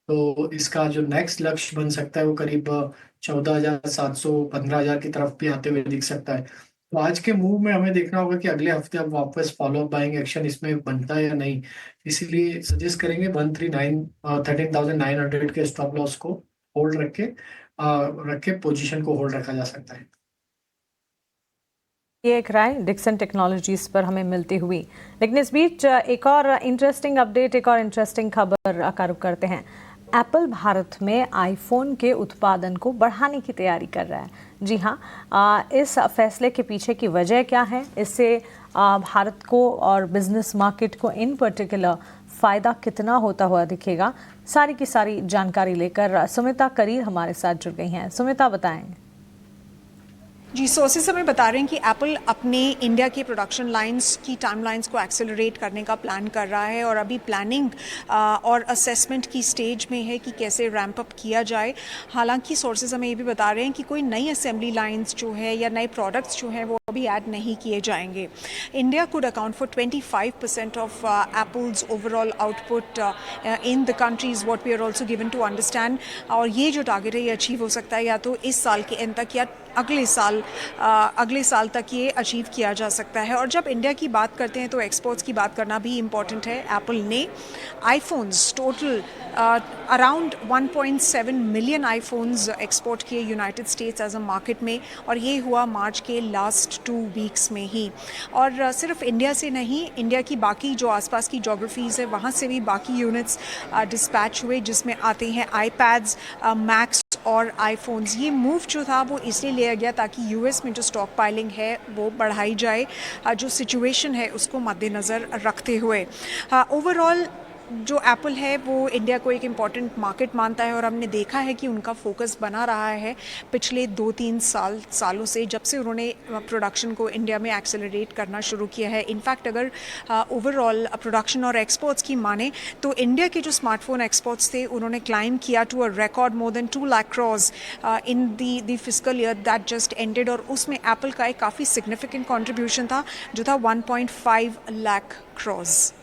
तो इसका जो नेक्स्ट लक्ष्य बन सकता है वो करीब 14,700, 15,000 की तरफ भी आते हुए दिख सकता है। तो आज के मूव में हमें देखना होगा कि अगले हफ्ते अब वापस फॉलो अप बाइंग एक्शन इसमें बनता है या नहीं। इसीलिए सजेस्ट करेंगे 13,900 के स्टॉप लॉस को होल्ड रखे पोजीशन को होल्ड रखा जा सकता है। ये एक राय डिक्सन टेक्नोलॉजीज पर हमें मिलती हुई। लेकिन इस बीच एक और इंटरेस्टिंग अपडेट, एक और इंटरेस्टिंग खबर का रुख करते हैं। एप्पल भारत में आईफोन के उत्पादन को बढ़ाने की तैयारी कर रहा है। जी हाँ, इस फैसले के पीछे की वजह क्या है, इससे भारत को और बिजनेस मार्केट को इन पर्टिकुलर फ़ायदा कितना होता हुआ दिखेगा, सारी की सारी जानकारी लेकर सुमिता करीर हमारे साथ जुड़ गई हैं। सुमिता, बताएं। जी, सोर्सेस हमें बता रहे हैं कि एप्पल अपने इंडिया के प्रोडक्शन लाइंस की टाइमलाइंस को एक्सेलरेट करने का प्लान कर रहा है और अभी प्लानिंग और असेसमेंट की स्टेज में है कि कैसे रैंप अप किया जाए। हालांकि सोर्सेस हमें ये भी बता रहे हैं कि कोई नई असेंबली लाइंस जो है या नए प्रोडक्ट्स जो हैं वो अभी ऐड नहीं किए जाएंगे। India could account for 25% of Apple's overall output in the country is what we are also given to understand. और ये जो टारगेट है ये अचीव हो सकता है या तो इस साल के एंड तक या अगले साल तक ये अचीव किया जा सकता है। और जब इंडिया की बात करते हैं तो एक्सपोर्ट्स की बात करना भी इम्पॉर्टेंट है। एप्पल ने iPhones total around 1.7 million iPhones export किए United States as a market में, और ये हुआ मार्च के लास्ट 2 वीक्स में ही। और सिर्फ इंडिया से नहीं, इंडिया की बाकी जो आसपास की जोग्राफीज़ है वहाँ से भी बाकी यूनिट्स डिस्पैच हुए, जिसमें आते हैं आईपैड्स, मैक्स और आईफोन्स। ये मूव जो था वो इसलिए लिया गया ताकि यूएस में जो स्टॉक पाइलिंग है वो बढ़ाई जाए, जो सिचुएशन है उसको मद्देनज़र रखते हुए। ओवरऑल जो एप्पल है वो इंडिया को एक इम्पॉर्टेंट मार्केट मानता है और हमने देखा है कि उनका फोकस बना रहा है पिछले 2-3 सालों से, जब से उन्होंने प्रोडक्शन को इंडिया में एक्सेलरेट करना शुरू किया है। इनफैक्ट अगर ओवरऑल प्रोडक्शन और एक्सपोर्ट्स की माने तो इंडिया के जो स्मार्टफोन एक्सपोर्ट्स थे उन्होंने क्लाइम किया to a record more than 2 lakh crores in the fiscal year that just ended, और उसमें एप्पल का एक काफ़ी सिग्निफिकेंट कॉन्ट्रीब्यूशन था जो था 1.5 लाख क्रॉर्स।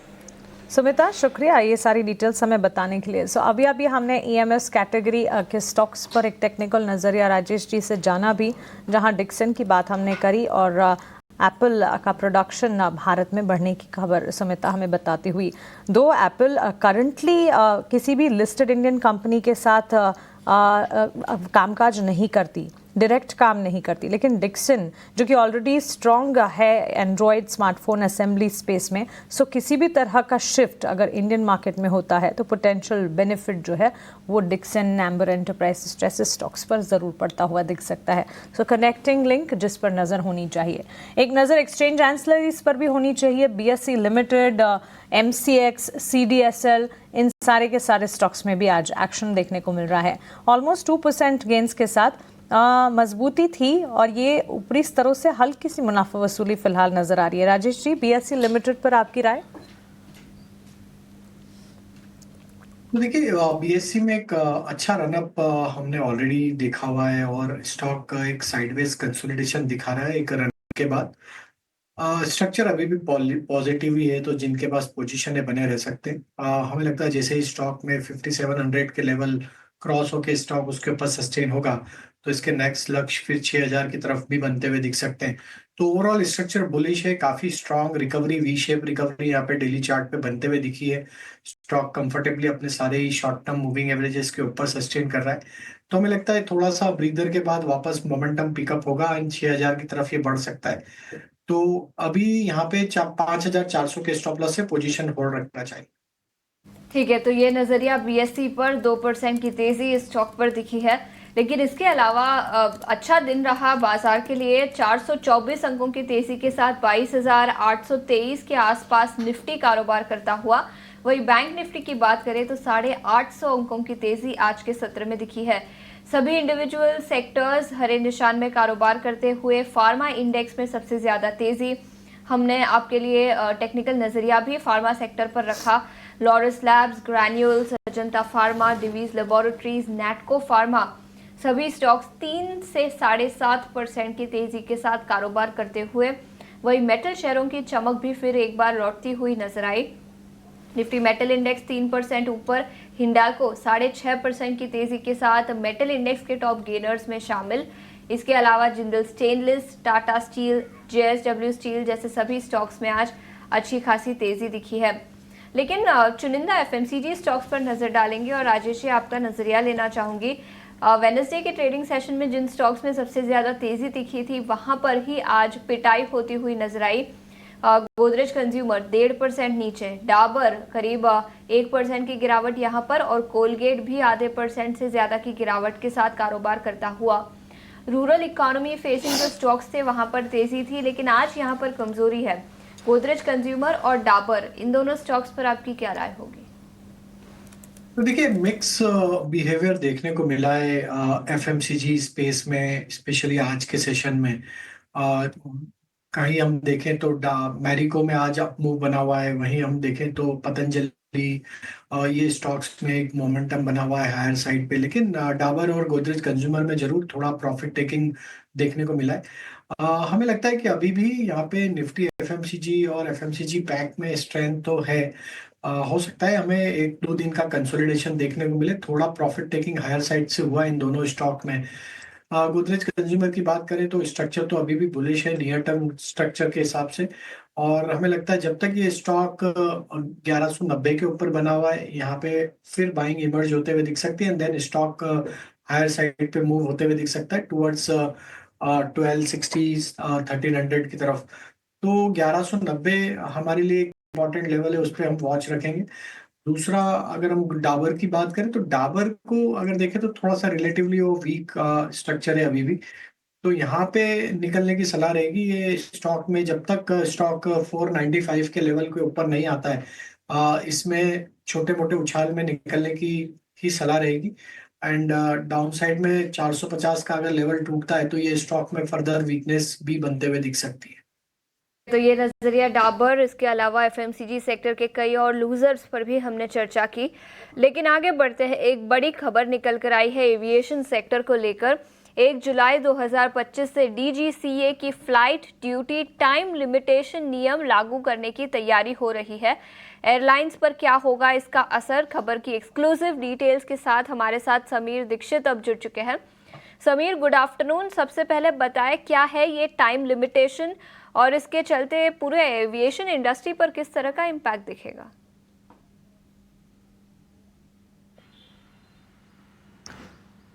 सुमिता, शुक्रिया ये सारी डिटेल्स हमें बताने के लिए। अभी हमने EMS कैटेगरी के स्टॉक्स पर एक टेक्निकल नज़रिया राजेश जी से जाना भी, जहां डिक्सन की बात हमने करी और एप्पल का प्रोडक्शन भारत में बढ़ने की खबर सुमिता हमें बताती हुई। दो एप्पल करंटली किसी भी लिस्टेड इंडियन कंपनी के साथ कामकाज नहीं करती, डायरेक्ट काम नहीं करती, लेकिन डिक्सन जो कि ऑलरेडी स्ट्रॉन्ग है एंड्रॉयड स्मार्टफोन असेंबली स्पेस में, सो किसी भी तरह का शिफ्ट अगर इंडियन मार्केट में होता है तो पोटेंशियल बेनिफिट जो है वो डिक्सन, एम्बर एंटरप्राइजेस जैसे स्टॉक्स पर ज़रूर पड़ता हुआ दिख सकता है। सो कनेक्टिंग लिंक जिस पर नज़र होनी चाहिए। एक नज़र एक्सचेंज एंसिलरीज पर भी होनी चाहिए। BSE लिमिटेड, MCX, CDSL, इन सारे के सारे स्टॉक्स में भी आज एक्शन देखने को मिल रहा है। ऑलमोस्ट 2% गेंस के साथ मजबूती थी और ये ऊपरी स्तरों से हल्की सी मुनाफा वसूली फिलहाल नजर आ रही है। राजेश जी, BSE लिमिटेड पर आपकी राय? तो देखिए, BSE में एक अच्छा रनअप हमने ऑलरेडी देखा हुआ है और स्टॉक एक साइडवेज कंसोलिडेशन दिखा रहा है एक रन के बाद। स्ट्रक्चर अभी भी पॉजिटिव ही है, तो जिनके पास पोजीशन है बने रह सकते हैं। हमें लगता है जैसे ही स्टॉक में 5700 के लेवल क्रॉस होके स्टॉक उसके ऊपर सस्टेन होगा तो इसके नेक्स्ट लक्ष्य फिर 6000 की तरफ भी बनते हुए दिख सकते हैं। तो ओवरऑल स्ट्रक्चर बुलिश है, काफी strong recovery, V shape recovery यहाँ पे डेली चार्ट पे बनते हुए दिखी है। स्टॉक कंफर्टेबली अपने सारे ही शॉर्ट टर्म मूविंग एवरेजेस के ऊपर सस्टेन कर रहा है। तो हमें लगता है थोड़ा सा ब्रीदर के बाद वापस मोमेंटम पिकअप होगा एंड 6000 की तरफ ये बढ़ सकता है। तो अभी यहाँ पे 5400 के स्टॉप लॉस से पोजीशन होल्ड रखना चाहिए। ठीक है, तो ये नजरिया BSE पर 2% की तेजी इस स्टॉक पर दिखी है, लेकिन इसके अलावा अच्छा दिन रहा बाजार के लिए। 424 अंकों की तेजी के साथ 22,823 के आसपास निफ्टी कारोबार करता हुआ। वही बैंक निफ्टी की बात करें तो 850 अंकों की तेजी आज के सत्र में दिखी है। सभी इंडिविजुअल सेक्टर्स हरे निशान में कारोबार करते हुए फार्मा इंडेक्स में सबसे ज्यादा तेजी। हमने आपके लिए टेक्निकल नजरिया भी फार्मा सेक्टर पर रखा। Laurus labs, Granules, Ajanta pharma, Divi's laboratories, Natco pharma, सभी स्टॉक्स 3 से 7.5% की तेजी के साथ कारोबार करते हुए। वही मेटल शेयरों की चमक भी फिर एक बार लौटती हुई नजर आई। निफ्टी मेटल इंडेक्स 3% ऊपर, हिंडाल्को 6.5% की तेजी के साथ मेटल इंडेक्स के टॉप गेनर्स में शामिल। इसके अलावा Jindal stainless, Tata steel, JSW steel जैसे सभी स्टॉक्स में आज अच्छी खासी तेजी दिखी है। लेकिन चुनिंदा FMCG स्टॉक्स पर नजर डालेंगे और राजेश जी आपका नजरिया लेना चाहूंगी। वेडनेसडे के ट्रेडिंग सेशन में जिन स्टॉक्स में सबसे ज्यादा तेजी दिखी थी वहां पर ही आज पिटाई होती हुई नजर आई। गोदरेज कंज्यूमर 1.5% नीचे, डाबर करीब 1% की गिरावट यहां पर और कोलगेट भी आधे % से ज्यादा की गिरावट के साथ कारोबार करता हुआ। रूरल इकोनॉमी फेसिंग जो स्टॉक्स थे वहां पर तेजी थी, लेकिन आज यहां पर कमजोरी है। गोदरेज कंज्यूमर और डाबर, इन दोनों स्टॉक्स पर आपकी क्या राय होगी? तो देखिए, मिक्स बिहेवियर देखने को मिला है FMCG स्पेस में, स्पेशली आज के सेशन में। कहीं हम देखें तो मैरिको में आज अप मूव बना हुआ है, वहीं हम देखें तो पतंजलि, ये स्टॉक्स में एक मोमेंटम बना हुआ है हायर साइड पे। लेकिन डाबर और गोदरेज कंज्यूमर में जरूर थोड़ा प्रॉफिट टेकिंग देखने को मिला है। हमें लगता है कि अभी भी यहाँ पे निफ्टी FMCG और FMCG पैक में स्ट्रेंथ तो है। हो सकता है हमें 1-2 दिन का कंसोलिडेशन देखने को मिले, थोड़ा प्रॉफिट टेकिंग हायर साइड से हुआ इन दोनों स्टॉक में। गोदरेज कंज्यूमर की बात करें तो स्ट्रक्चर तो अभी भी बुलिश है नियर टर्म स्ट्रक्चर के हिसाब से, और हमें लगता है जब तक ये स्टॉक 1190 के ऊपर बना हुआ है यहाँ पे फिर बाइंग इमर्ज होते हुए दिख सकती है and then stock higher side पे मूव होते हुए दिख सकता है टुवर्ड्स 1260 1300 की तरफ। तो 1190 हमारे लिए इंपॉर्टेंट लेवल है, उस पर हम वॉच रखेंगे। दूसरा, अगर हम डाबर की बात करें तो डाबर को अगर देखें तो थोड़ा सा रिलेटिवली वो वीक स्ट्रक्चर है अभी भी, तो यहाँ पे निकलने की सलाह रहेगी। ये स्टॉक में जब तक स्टॉक 495 के लेवल के ऊपर नहीं आता है इसमें छोटे मोटे उछाल में निकलने की ही सलाह रहेगी। एंड डाउन साइड में 450 का अगर लेवल टूटता है तो ये स्टॉक में फर्दर वीकनेस भी बनते हुए दिख सकती है। तो ये नजरिया डाबर, इसके अलावा FMCG सेक्टर के कई और लूजर्स पर भी हमने चर्चा की। लेकिन आगे बढ़ते हैं, एक बड़ी खबर निकल कर आई है एविएशन सेक्टर को लेकर। 1 जुलाई 2025 से DGCA की फ्लाइट ड्यूटी टाइम लिमिटेशन नियम लागू करने की तैयारी हो रही है। एयरलाइंस पर क्या होगा इसका असर, खबर की एक्सक्लूसिव डिटेल्स के साथ हमारे साथ समीर दीक्षित अब जुड़ चुके हैं। Sameer, good afternoon. सबसे पहले बताएं क्या है ये टाइम लिमिटेशन और इसके चलते पूरे एविएशन इंडस्ट्री पर किस तरह का इम्पैक्ट दिखेगा?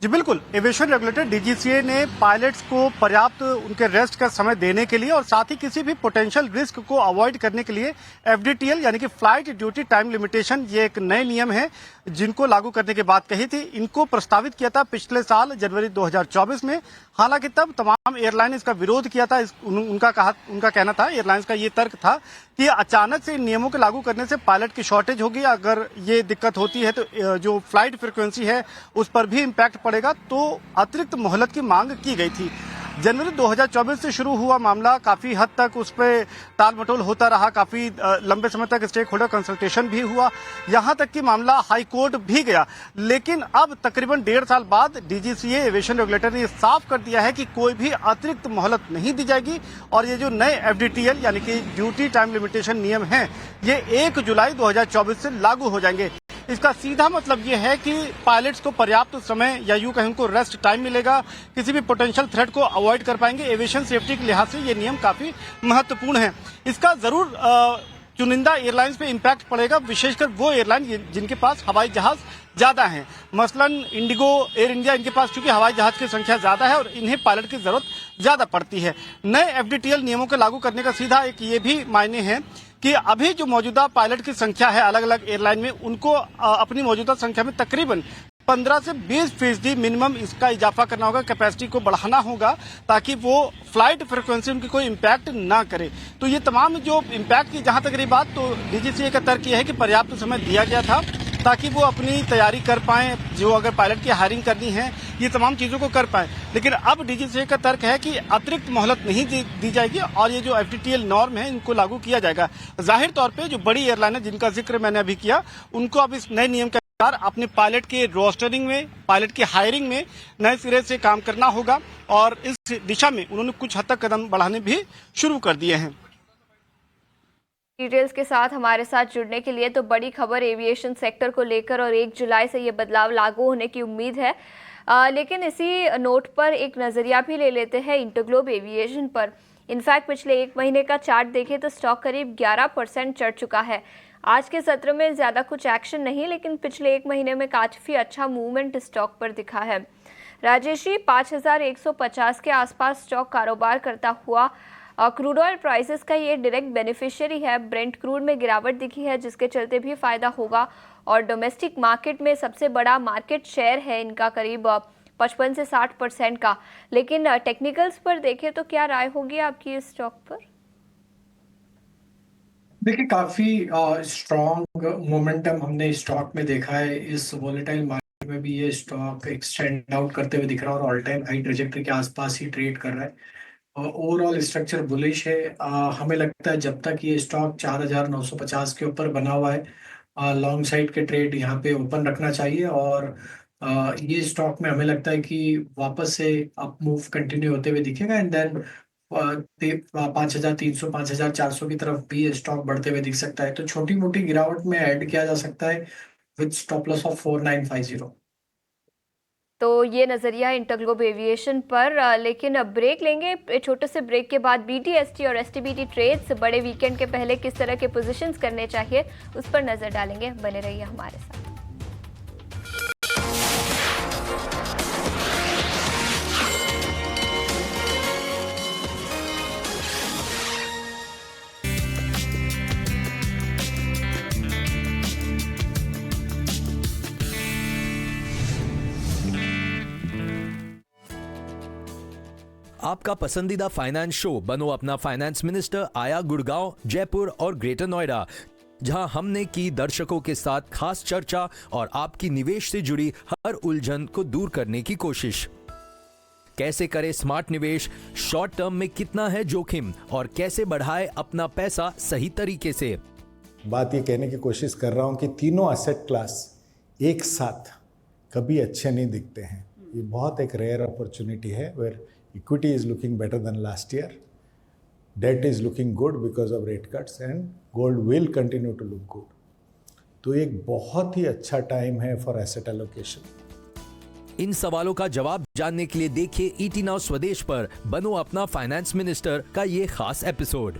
जी बिल्कुल, एविएशन रेगुलेटर DGCA ने पायलट्स को पर्याप्त उनके रेस्ट का समय देने के लिए और साथ ही किसी भी पोटेंशियल रिस्क को अवॉइड करने के लिए FDTL यानी कि फ्लाइट ड्यूटी टाइम लिमिटेशन, ये एक नए नियम है जिनको लागू करने की बात कही थी। इनको प्रस्तावित किया था पिछले साल जनवरी 2024 में। हालांकि तब तमाम एयरलाइन इसका विरोध किया था। उनका कहना था, एयरलाइंस का ये तर्क था कि अचानक से इन नियमों के लागू करने से पायलट की शॉर्टेज होगी। अगर ये दिक्कत होती है तो जो फ्लाइट फ्रीक्वेंसी है उस पर भी इम्पैक्ट पड़ेगा, तो अतिरिक्त मोहलत की मांग की गई थी। जनवरी 2024 से शुरू हुआ मामला काफी हद तक उस पर टाल मटोल होता रहा। काफी लंबे समय तक स्टेक होल्डर कंसल्टेशन भी हुआ, यहां तक कि मामला हाई कोर्ट भी गया। लेकिन अब तकरीबन 1.5 साल बाद DGCA एविएशन रेगुलेटर ने साफ कर दिया है कि कोई भी अतिरिक्त मोहलत नहीं दी जाएगी और ये जो नए FDTL यानी कि ड्यूटी टाइम लिमिटेशन नियम हैं, ये 1 जुलाई 2024 से लागू हो जाएंगे। इसका सीधा मतलब ये है कि पायलट्स को पर्याप्त समय या यूं कहें उनको रेस्ट टाइम मिलेगा, किसी भी पोटेंशियल थ्रेट को अवॉइड कर पाएंगे। एविएशन सेफ्टी के लिहाज से ये नियम काफी महत्वपूर्ण है। इसका जरूर चुनिंदा एयरलाइंस पे इम्पैक्ट पड़ेगा, विशेषकर वो एयरलाइन जिनके पास हवाई जहाज ज्यादा हैं। मसलन इंडिगो, एयर इंडिया, इनके पास चूंकि हवाई जहाज की संख्या ज्यादा है और इन्हें पायलट की जरूरत ज्यादा पड़ती है। नए FDTL नियमों को लागू करने का सीधा एक ये भी मायने है कि अभी जो मौजूदा पायलट की संख्या है अलग अलग एयरलाइन में, उनको अपनी मौजूदा संख्या में तकरीबन 15 से 20% मिनिमम इसका इजाफा करना होगा, कैपेसिटी को बढ़ाना होगा ताकि वो फ्लाइट फ्रीक्वेंसी उनकी कोई इम्पैक्ट ना करे। तो ये तमाम जो इम्पैक्ट की जहां तक रही बात, तो DGCA का तर्क यह है कि पर्याप्त समय दिया गया था ताकि वो अपनी तैयारी कर पाएं, जो अगर पायलट की हायरिंग करनी है ये तमाम चीजों को कर पाएं। लेकिन अब DGCA का तर्क है कि अतिरिक्त मोहलत नहीं दी जाएगी और ये जो FDTL नॉर्म है इनको लागू किया जाएगा। जाहिर तौर पे जो बड़ी एयरलाइन है जिनका जिक्र मैंने अभी किया, उनको अब इस नए नियम के अनुसार अपने पायलट के रोस्टरिंग में, पायलट की हायरिंग में नए सिरे से काम करना होगा और इस दिशा में उन्होंने कुछ हद तक कदम बढ़ाने भी शुरू कर दिए हैं। डिटेल्स के साथ हमारे साथ जुड़ने के लिए। तो बड़ी खबर एविएशन सेक्टर को लेकर और 1 जुलाई से ये बदलाव लागू होने की उम्मीद है। लेकिन इसी नोट पर एक नज़रिया भी ले लेते हैं इंटरग्लोब एविएशन पर। इनफैक्ट पिछले 1 महीने का चार्ट देखें तो स्टॉक करीब 11% चढ़ चुका है। आज के सत्र में ज़्यादा कुछ एक्शन नहीं, लेकिन पिछले 1 महीने में काफ़ी अच्छा मूवमेंट स्टॉक पर दिखा है। राजेश जी, 5150 के आसपास स्टॉक कारोबार करता हुआ क्रूड ऑयल प्राइसेस का ये डायरेक्ट बेनिफिशियरी है। ब्रेंट क्रूड में गिरावट दिखी है जिसके चलते भी फायदा होगा और डोमेस्टिक मार्केट में सबसे बड़ा मार्केट शेयर है इनका करीब 55 से 60% का। लेकिन टेक्निकल्स पर देखें तो क्या राय होगी आपकी इस स्टॉक पर? देखिए, काफी स्ट्रॉन्ग मोमेंटम हमने स्टॉक में देखा है। इस वॉलेटाइल मार्केट में भी ये स्टॉक एक स्टैंड आउट करते हुए दिख रहा है और ऑल टाइम हाई ट्रेजेक्टरी के आसपास ही ट्रेड कर रहा है। ओवरऑल स्ट्रक्चर बुलिश है। हमें लगता है जब तक ये स्टॉक 4950 के ऊपर बना हुआ है, लॉन्ग साइड के ट्रेड यहाँ पे ओपन रखना चाहिए और ये स्टॉक में हमें लगता है कि वापस से अप मूव कंटिन्यू होते हुए दिखेगा एंड देन 5300 5400 की तरफ भी स्टॉक बढ़ते हुए दिख सकता है। तो छोटी मोटी गिरावट में ऐड किया जा सकता है विद स्टॉप लॉस ऑफ 4950। तो ये नज़रिया इंटरग्लोब एविएशन पर। लेकिन ब्रेक लेंगे। छोटे से ब्रेक के बाद BTST और STBT ट्रेड्स बड़े वीकेंड के पहले किस तरह के पोजीशंस करने चाहिए उस पर नज़र डालेंगे। बने रहिए हमारे साथ। आपका पसंदीदा फाइनेंस शो बनो अपना फाइनेंस मिनिस्टर आया गुड़गांव, जयपुर और ग्रेटर नोएडा, जहां हमने की दर्शकों के साथ खास चर्चा और आपकी निवेश से जुड़ी हर उलझन को दूर करने की कोशिश। कैसे करें स्मार्ट निवेश, शॉर्ट टर्म में कितना है जोखिम और कैसे बढ़ाए अपना पैसा सही तरीके से। बात ये कहने की कोशिश कर रहा हूं कि तीनों एसेट क्लास एक साथ कभी अच्छे नहीं दिखते हैं। ये बहुत एक रेयर अपॉर्चुनिटी है where equity is looking better than last year, debt is looking good because of rate cuts and gold will continue to look good. तो एक बहुत ही अच्छा टाइम है फॉर एसेट एलोकेशन। इन सवालों का जवाब जानने के लिए देखिए ईटी नाउ स्वदेश पर बनो अपना फाइनेंस मिनिस्टर का ये खास एपिसोड।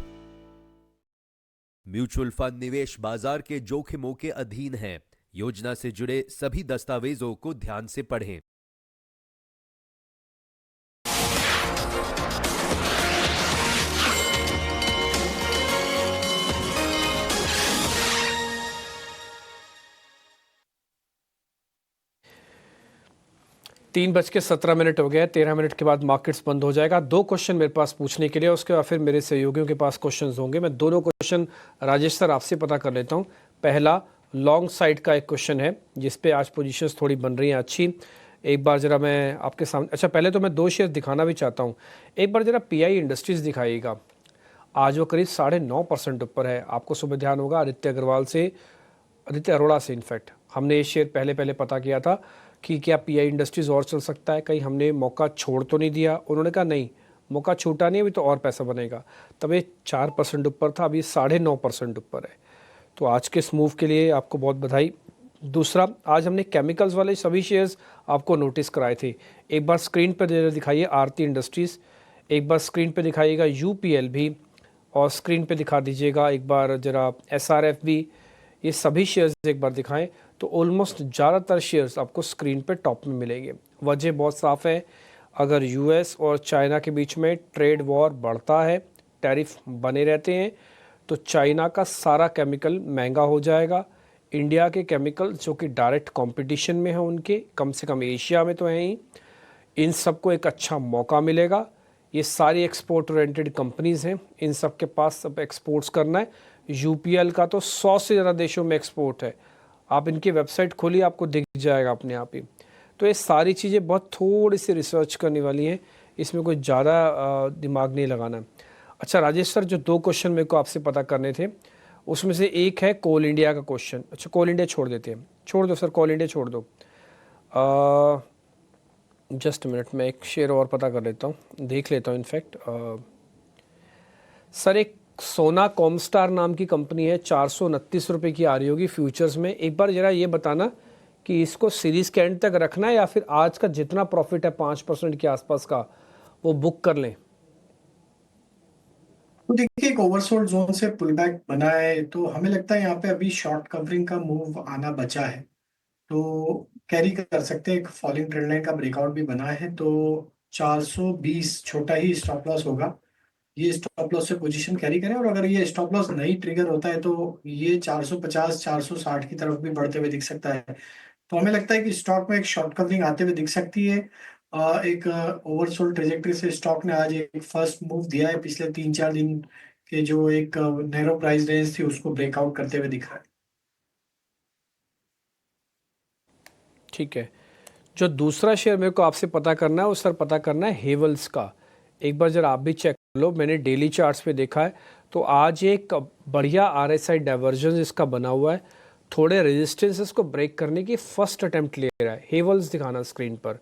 म्यूचुअल फंड निवेश बाजार के जोखिमों के अधीन है। योजना से जुड़े सभी दस्तावेजों को ध्यान से पढ़ें। तीन बज के 17 मिनट हो गए। 13 मिनट के बाद मार्केट्स बंद हो जाएगा। 2 क्वेश्चन मेरे पास पूछने के लिए, उसके बाद फिर मेरे सहयोगियों के पास क्वेश्चंस होंगे। मैं दोनों क्वेश्चन राजेश सर आपसे पता कर लेता हूं। पहला लॉन्ग साइड का एक क्वेश्चन है जिस पे आज पोजीशंस थोड़ी बन रही हैं अच्छी। एक बार जरा मैं आपके सामने, अच्छा पहले तो मैं 2 शेयर दिखाना भी चाहता हूँ। एक बार जरा पीआई इंडस्ट्रीज़ दिखाइएगा। आज वो करीब 9.5% ऊपर है। आपको सुबह ध्यान होगा आदित्य अरोड़ा से इनफैक्ट हमने ये शेयर पहले पता किया था कि क्या पीआई इंडस्ट्रीज़ और चल सकता है, कहीं हमने मौका छोड़ तो नहीं दिया। उन्होंने कहा नहीं, मौका छूटा नहीं, अभी तो और पैसा बनेगा। तब ये 4% ऊपर था, अभी 9.5% ऊपर है। तो आज के इस मूव के लिए आपको बहुत बधाई। दूसरा, आज हमने केमिकल्स वाले सभी शेयर्स आपको नोटिस कराए थे। एक बार स्क्रीन पर दिखाइए आरती इंडस्ट्रीज़, एक बार स्क्रीन पे दिखाइएगा यूपीएल भी, और स्क्रीन पे दिखा दीजिएगा एक बार जरा एसआरएफ भी। ये सभी शेयर्स एक बार दिखाएं तो ऑलमोस्ट ज़्यादातर शेयर्स आपको स्क्रीन पे टॉप में मिलेंगे। वजह बहुत साफ़ है, अगर यूएस और चाइना के बीच में ट्रेड वॉर बढ़ता है, टैरिफ बने रहते हैं, तो चाइना का सारा केमिकल महंगा हो जाएगा। इंडिया के केमिकल जो कि डायरेक्ट कंपटीशन में हैं उनके, कम से कम एशिया में तो हैं ही, इन सबको एक अच्छा मौका मिलेगा। ये सारी एक्सपोर्ट ओरिएंटेड कंपनीज़ हैं, इन सब के पास सब एक्सपोर्ट्स करना है। यूपीएल का तो 100 से ज़्यादा देशों में एक्सपोर्ट है। आप इनकी वेबसाइट खोलिए, आपको दिख जाएगा अपने आप ही। तो ये सारी चीज़ें बहुत थोड़ी सी रिसर्च करने वाली हैं, इसमें कोई ज़्यादा दिमाग नहीं लगाना है। अच्छा राजेश सर, जो 2 क्वेश्चन मेरे को आपसे पता करने थे उसमें से एक है कोल इंडिया का क्वेश्चन। अच्छा कोल इंडिया छोड़ देते हैं, छोड़ दो सर, कोल इंडिया छोड़ दो। जस्ट मिनट, मैं एक शेयर और पता कर लेता हूँ, देख लेता हूँ इनफैक्ट। सर एक सोना कॉमस्टार नाम की कंपनी है, 429 रुपये की आ रही होगी फ्यूचर्स में। एक बार जरा ये बताना कि इसको सीरीज के एंड तक रखना है या फिर आज का जितना प्रॉफिट है 5% के आसपास का वो बुक कर लें। तो देखिए एक ओवरसोल्ड जोन से पुल बैक बना है, तो हमें लगता है यहाँ पे अभी शॉर्ट कवरिंग का मूव आना बचा है, तो कैरी कर सकते हैं। एक फॉलिंग ट्रेंड लाइन का ब्रेकआउट भी बना है, तो 420 छोटा ही स्टॉप लॉस होगा। ये स्टॉप लॉस से पोजीशन कैरी करें, और अगर ये स्टॉप लॉस नहीं ट्रिगर होता है तो ये 450 460 की तरफ भी बढ़ते हुए दिख सकता है। तो हमें लगता है कि स्टॉक में एक शॉर्ट कवरिंग आते हुए दिख सकती है। एक ओवरसोल्ड ट्रेजेक्टरी से स्टॉक ने आज एक फर्स्ट मूव दिया है, पिछले 3-4 दिन के जो एक नैरो प्राइस रेंज थी उसको ब्रेकआउट करते हुए दिख रहा है। ठीक है, जो दूसरा शेयर मेरे को आपसे पता करना है वो सर पता करना है हेवल्स का। एक बार जरा आप भी चेक कर लो, मैंने डेली चार्ट्स पे देखा है तो आज एक बढ़िया आरएसआई डाइवर्जेंस इसका बना हुआ है, थोड़े रेजिस्टेंसेस को ब्रेक करने की फर्स्ट अटेम्प्ट ले रहा है। हेवल्स दिखाना स्क्रीन पर,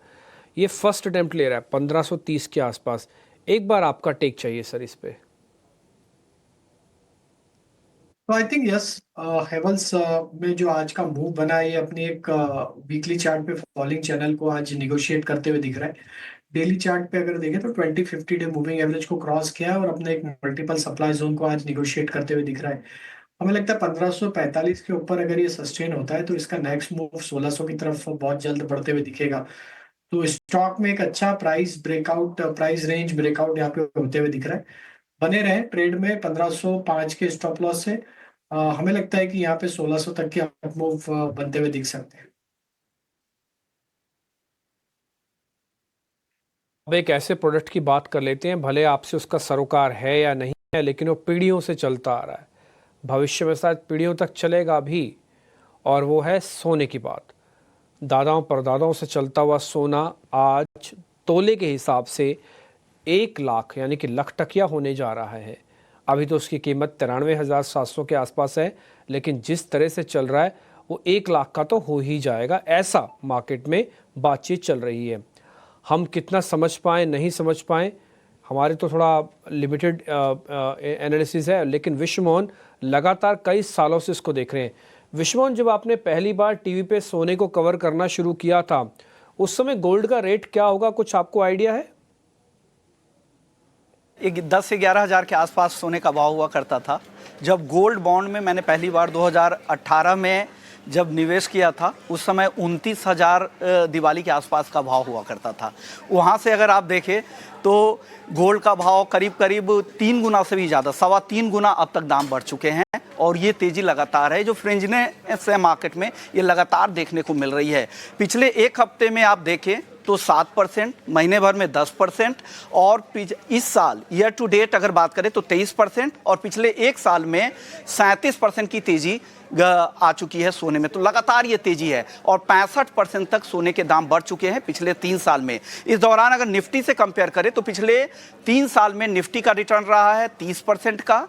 ये फर्स्ट अटेम्प्ट ले रहा है 1530 के आसपास। एक बार आपका टेक चाहिए सर इस पे। तो आई थिंक यस, हेवल्स में जो आज का मूव बना है ये अपनी एक वीकली चार्ट पे फॉलिंग चैनल को आज निगोशिएट करते हुए दिख रहा है। डेली चार्ट पे अगर देखें तो 20-50 डे मूविंग एवरेज को क्रॉस किया है और अपने एक मल्टीपल सप्लाई जोन को आज निगोशिएट करते हुए दिख रहा है। हमें लगता है 1545 के ऊपर अगर ये सस्टेन होता है तो इसका नेक्स्ट मूव 1600 की तरफ बहुत जल्द बढ़ते हुए दिखेगा। तो स्टॉक में एक अच्छा प्राइस रेंज ब्रेकआउट यहाँ पे होते हुए दिख रहा है। बने रहे ट्रेड में 1505 के स्टॉप लॉस से। हमें लगता है कि यहाँ पे 1600 तक के अप मूव बनते हुए दिख सकते हैं। अब एक ऐसे प्रोडक्ट की बात कर लेते हैं, भले आपसे उसका सरोकार है या नहीं है, लेकिन वो पीढ़ियों से चलता आ रहा है, भविष्य में शायद पीढ़ियों तक चलेगा भी, और वो है सोने की बात। दादाओं परदादाओं से चलता हुआ सोना आज तोले के हिसाब से 1 लाख यानी कि लाख टकिया होने जा रहा है। अभी तो उसकी कीमत 93,700 के आसपास है, लेकिन जिस तरह से चल रहा है वो 1 लाख का तो हो ही जाएगा, ऐसा मार्केट में बातचीत चल रही है। हम कितना समझ पाएँ नहीं समझ पाएँ, हमारे तो थोड़ा लिमिटेड एनालिसिस है, लेकिन विश्वमोहन लगातार कई सालों से इसको देख रहे हैं। विश्वमोहन, जब आपने पहली बार टीवी पे सोने को कवर करना शुरू किया था, उस समय गोल्ड का रेट क्या होगा, कुछ आपको आइडिया है? 10 से 11 हज़ार के आसपास सोने का भाव हुआ करता था। जब गोल्ड बॉन्ड में मैंने पहली बार 2018 में जब निवेश किया था, उस समय 29,000 दिवाली के आसपास का भाव हुआ करता था। वहाँ से अगर आप देखें तो गोल्ड का भाव करीब करीब 3 गुना से भी ज़्यादा, 3.25 गुना अब तक दाम बढ़ चुके हैं। और ये तेज़ी लगातार है, जो फ्रिंजनेस है मार्केट में, ये लगातार देखने को मिल रही है। पिछले एक हफ्ते में आप देखें तो 7%, महीने भर में 10%, और इस साल ईयर टू डेट अगर बात करें तो 23%, और पिछले एक साल में 37% की तेज़ी आ चुकी है सोने में। तो लगातार ये तेज़ी है, और 65% तक सोने के दाम बढ़ चुके हैं पिछले 3 साल में। इस दौरान अगर निफ्टी से कंपेयर करें तो पिछले 3 साल में निफ्टी का रिटर्न रहा है 30% का।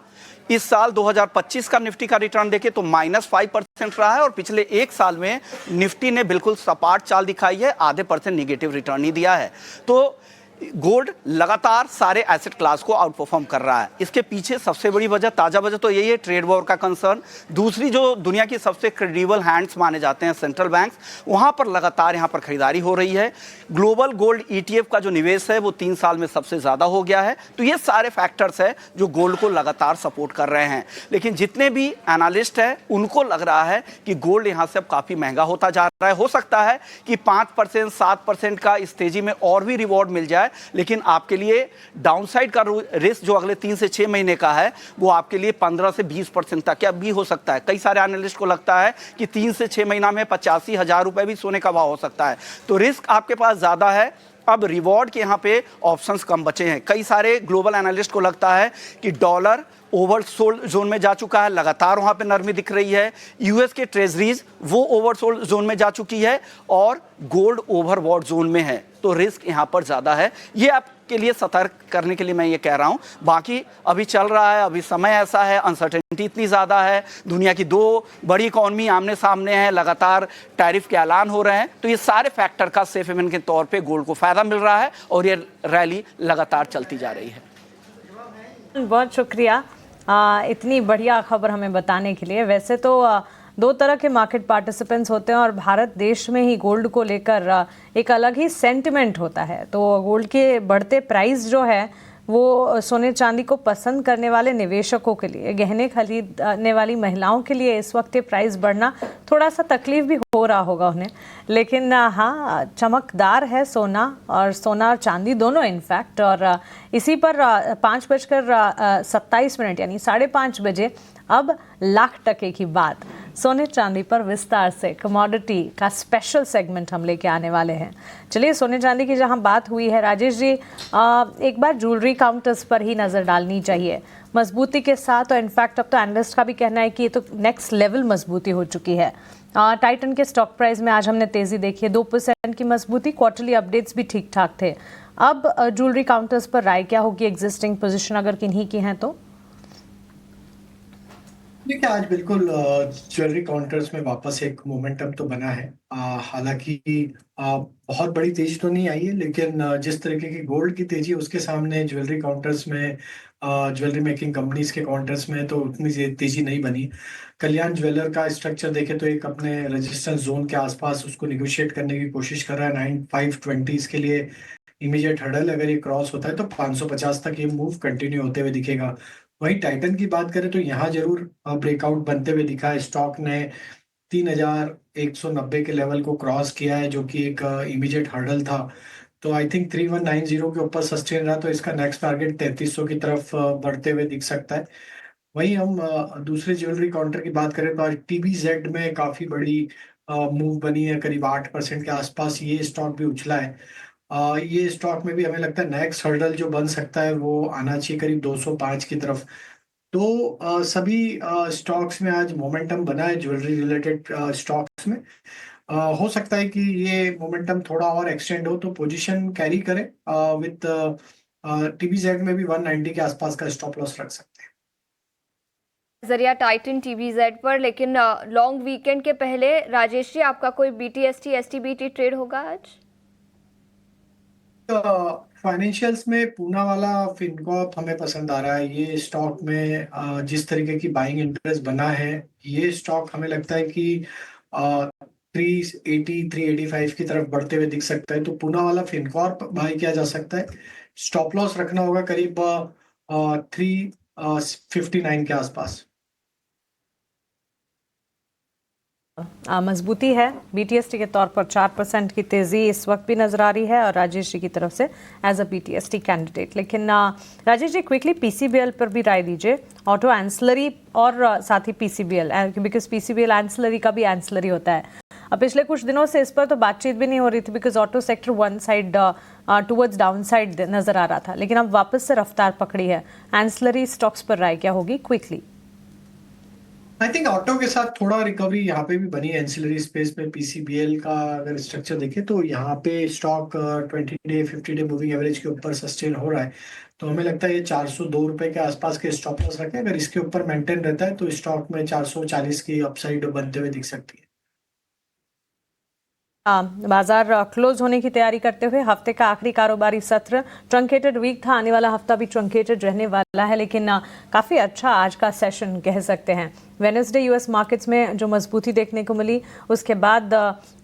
इस साल 2025 का निफ्टी का रिटर्न देखें तो -5% रहा है, और पिछले एक साल में निफ्टी ने बिल्कुल सपाट चाल दिखाई है, आधे % निगेटिव रिटर्न ही दिया है। तो गोल्ड लगातार सारे एसेट क्लास को आउट परफॉर्म कर रहा है। इसके पीछे सबसे बड़ी वजह, ताज़ा वजह तो यही है, ट्रेड वॉर का कंसर्न। दूसरी, जो दुनिया की सबसे क्रेडिबल हैंड्स माने जाते हैं सेंट्रल बैंक्स, वहाँ पर लगातार यहाँ पर खरीदारी हो रही है। ग्लोबल गोल्ड ETF का जो निवेश है वो 3 साल में सबसे ज़्यादा हो गया है। तो ये सारे फैक्टर्स है जो गोल्ड को लगातार सपोर्ट कर रहे हैं। लेकिन जितने भी एनालिस्ट हैं उनको लग रहा है कि गोल्ड यहाँ से अब काफ़ी महंगा होता जा रहा है। हो सकता है कि 5%, 7% का इस तेज़ी में और भी रिवॉर्ड मिल जाए, लेकिन आपके लिए डाउनसाइड का रिस्क जो अगले 3 से 6 महीने का है वो आपके लिए 15 से 20% तक क्या भी हो सकता है। कई सारे एनालिस्ट को लगता है कि 3 से 6 महीना में 85,000 रुपए भी सोने का भाव हो सकता है। तो रिस्क आपके पास ज़्यादा है। अब रिवॉर्ड के यहाँ पे ऑप्शंस कम बचे हैं। कई सारे ग्लोबल एनालिस्ट को लगता है कि डॉलर ओवरसोल्ड जोन में जा चुका है, लगातार वहाँ पे नरमी दिख रही है। यूएस के ट्रेजरीज वो ओवरसोल्ड जोन में जा चुकी है, और गोल्ड ओवरबॉट जोन में है। तो रिस्क यहाँ पर ज़्यादा है। ये आपके लिए सतर्क करने के लिए मैं ये कह रहा हूँ। बाकी अभी चल रहा है, अभी समय ऐसा है, अनसर्टेनिटी इतनी ज़्यादा है, दुनिया की 2 बड़ी इकॉनमी आमने सामने है, लगातार टैरिफ के ऐलान हो रहे हैं। तो ये सारे फैक्टर का सेफ हेवन के तौर पे गोल्ड को फ़ायदा मिल रहा है, और ये रैली लगातार चलती जा रही है। बहुत शुक्रिया इतनी बढ़िया खबर हमें बताने के लिए। वैसे तो 2 तरह के मार्केट पार्टिसिपेंट्स होते हैं, और भारत देश में ही गोल्ड को लेकर एक अलग ही सेंटिमेंट होता है। तो गोल्ड के बढ़ते प्राइस जो है वो सोने चांदी को पसंद करने वाले निवेशकों के लिए, गहने खरीदने वाली महिलाओं के लिए इस वक्त ये प्राइस बढ़ना थोड़ा सा तकलीफ भी हो रहा होगा उन्हें। लेकिन हाँ, चमकदार है सोना और चांदी दोनों इनफैक्ट। और इसी पर 5:27 यानी 5:30 बजे अब लाख टके की बात सोने चांदी पर विस्तार से कमोडिटी का स्पेशल सेगमेंट हम लेके आने वाले हैं। चलिए, सोने चांदी की जहां बात हुई है, राजेश जी, एक बार ज्वेलरी काउंटर्स पर ही नज़र डालनी चाहिए मजबूती के साथ। और इनफैक्ट अब तो एनालिस्ट का भी कहना है कि ये तो नेक्स्ट लेवल मजबूती हो चुकी है। टाइटन के स्टॉक प्राइस में आज हमने तेज़ी देखी है, 2% की मजबूती। क्वार्टरली अपडेट्स भी ठीक ठाक थे। अब ज्वेलरी काउंटर्स पर राय क्या होगी, एग्जिस्टिंग पोजिशन अगर किन्हीं की हैं तो? देखिए, आज बिल्कुल ज्वेलरी काउंटर्स में वापस एक मोमेंटम तो बना है। हालांकि बहुत बड़ी तेजी तो नहीं आई है, लेकिन जिस तरीके की गोल्ड की तेजी उसके सामने ज्वेलरी काउंटर्स में, ज्वेलरी मेकिंग कंपनीज के काउंटर्स में तो उतनी तेजी नहीं बनी। कल्याण ज्वेलर का स्ट्रक्चर देखे तो एक अपने रेजिस्टेंस जोन के आसपास उसको निगोशिएट करने की कोशिश कर रहा है। 9520 के लिए इमीडिएट हर्डल, अगर ये क्रॉस होता है तो 550 तक ये मूव कंटिन्यू होते हुए दिखेगा। वहीं टाइटन की बात करें तो यहाँ जरूर ब्रेकआउट बनते हुए दिखा है। स्टॉक ने 3190 के लेवल को क्रॉस किया है, जो कि एक इमीडिएट हर्डल था। तो आई थिंक 3190 के ऊपर सस्टेन रहा, तो इसका नेक्स्ट टारगेट 3300 की तरफ बढ़ते हुए दिख सकता है। वहीं हम दूसरे ज्वेलरी काउंटर की बात करें तो आज TBZ में काफी बड़ी मूव बनी है, करीब 8% के आसपास ये स्टॉक भी उछला है। ये स्टॉक में भी हमें लगता है नेक्स्ट हर्डल जो बन सकता है वो आना चाहिए करीब 205 की तरफ। तो सभी स्टॉक्स में आज मोमेंटम बना है, ज्वेलरी रिलेटेड स्टॉक्स में। हो सकता है कि ये मोमेंटम थोड़ा और एक्सटेंड हो, तो पोजीशन कैरी करें विद TBZ में भी 190 के आसपास का स्टॉप लॉस रख सकते हैं। जरिया टाइटन TBZ पर। लेकिन लॉन्ग वीकेंड के पहले राजेश जी, आपका कोई BTST STBT ट्रेड होगा आज? फाइनेंशियल्स में पूना वाला फिनकॉर्प हमें पसंद आ रहा है। ये स्टॉक में जिस तरीके की बाइंग इंटरेस्ट बना है, ये स्टॉक हमें लगता है कि 380 385 की तरफ बढ़ते हुए दिख सकता है। तो पूना वाला फिनकॉर्प बाय किया जा सकता है। स्टॉप लॉस रखना होगा करीब 359 के आसपास। मजबूती है बीटीएसटी के तौर पर 4% की तेजी इस वक्त भी नजर आ रही है और राजेश जी की तरफ से एज अ बीटीएसटी कैंडिडेट। लेकिन राजेश जी क्विकली पीसीबीएल पर भी राय दीजिए, ऑटो एंसलरी और साथ ही पीसीबीएल, बिकॉज पीसीबीएल एंसलरी का भी एंसलरी होता है। अब पिछले कुछ दिनों से इस पर तो बातचीत भी नहीं हो रही थी because auto sector one side towards down side नजर आ रहा था, लेकिन अब वापस से रफ्तार पकड़ी है। एंसलरी स्टॉक्स पर राय क्या होगी क्विकली? आई थिंक ऑटो के साथ थोड़ा रिकवरी यहाँ पे भी बनी है। एंसिलरी स्पेस में पीसीबीएल का अगर स्ट्रक्चर देखें तो यहाँ पे stock 20 day 50 day moving average के ऊपर सस्टेन हो रहा है। तो हमें लगता है ये 402 रुपए के आसपास के स्टॉप लॉस रखें। अगर इसके ऊपर मेंटेन रहता है तो स्टॉक में 440 की अपसाइड बनते हुए दिख सकती है। बाजार क्लोज होने की तैयारी करते हुए हफ्ते का आखिरी कारोबारी सत्र ट्रंकेटेड वीक था, आने वाला हफ्ता भी ट्रंकेटेड रहने वाला है, लेकिन काफ़ी अच्छा आज का सेशन कह सकते हैं। वेडनेसडे यूएस मार्केट्स में जो मजबूती देखने को मिली, उसके बाद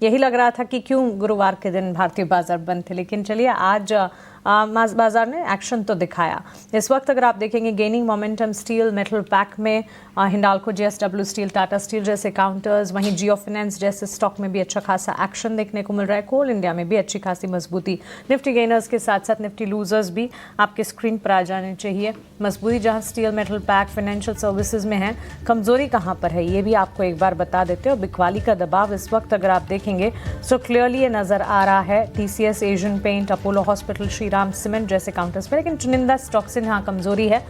यही लग रहा था कि क्यों गुरुवार के दिन भारतीय बाजार बंद थे, लेकिन चलिए आज बाजार ने एक्शन तो दिखाया। इस वक्त अगर आप देखेंगे gaining momentum steel, metal pack में Hindalco, JSW steel, Tata steel जैसे काउंटर्स, वहीं जियो फाइनेंस जैसे स्टॉक में भी अच्छा खासा एक्शन देखने को मिल रहा है। कोल इंडिया में भी अच्छी खासी मजबूती, निफ्टी गेनर्स के साथ साथ निफ्टी लूजर्स भी आपके स्क्रीन पर आ जाने चाहिए। मजबूती जहां steel, metal pack, financial services में है, कमजोरी कहां पर है ये भी आपको एक बार बता देते हैं। और बिकवाली का दबाव इस वक्त अगर आप देखेंगे तो क्लियरली ये नजर आ रहा है TCS, Asian paint, Apollo hospital, Shriram cement जैसे काउंटर्स पर, लेकिन चुनिंदा स्टॉक्स यहाँ कमजोरी है।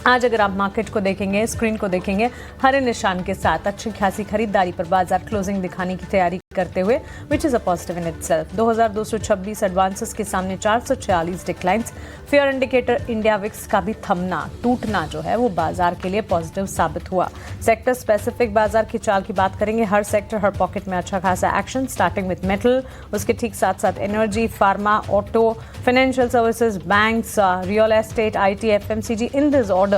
आज अगर आप मार्केट को देखेंगे, स्क्रीन को देखेंगे, हरे निशान के साथ अच्छी खासी खरीदारी पर बाजार क्लोजिंग दिखाने की तैयारी करते हुए, which is a positive in itself. 2226 advances के सामने 446 declines. Fair indicator India VIX का भी थमना, टूटना जो है वो बाजार के लिए पॉजिटिव साबित हुआ। सेक्टर स्पेसिफिक बाजार की चाल की बात करेंगे, हर सेक्टर, हर पॉकेट में अच्छा खासा एक्शन, स्टार्टिंग विद मेटल, उसके ठीक साथ साथ energy, pharma, auto, financial services, banks, real estate, IT, FMCG, in this order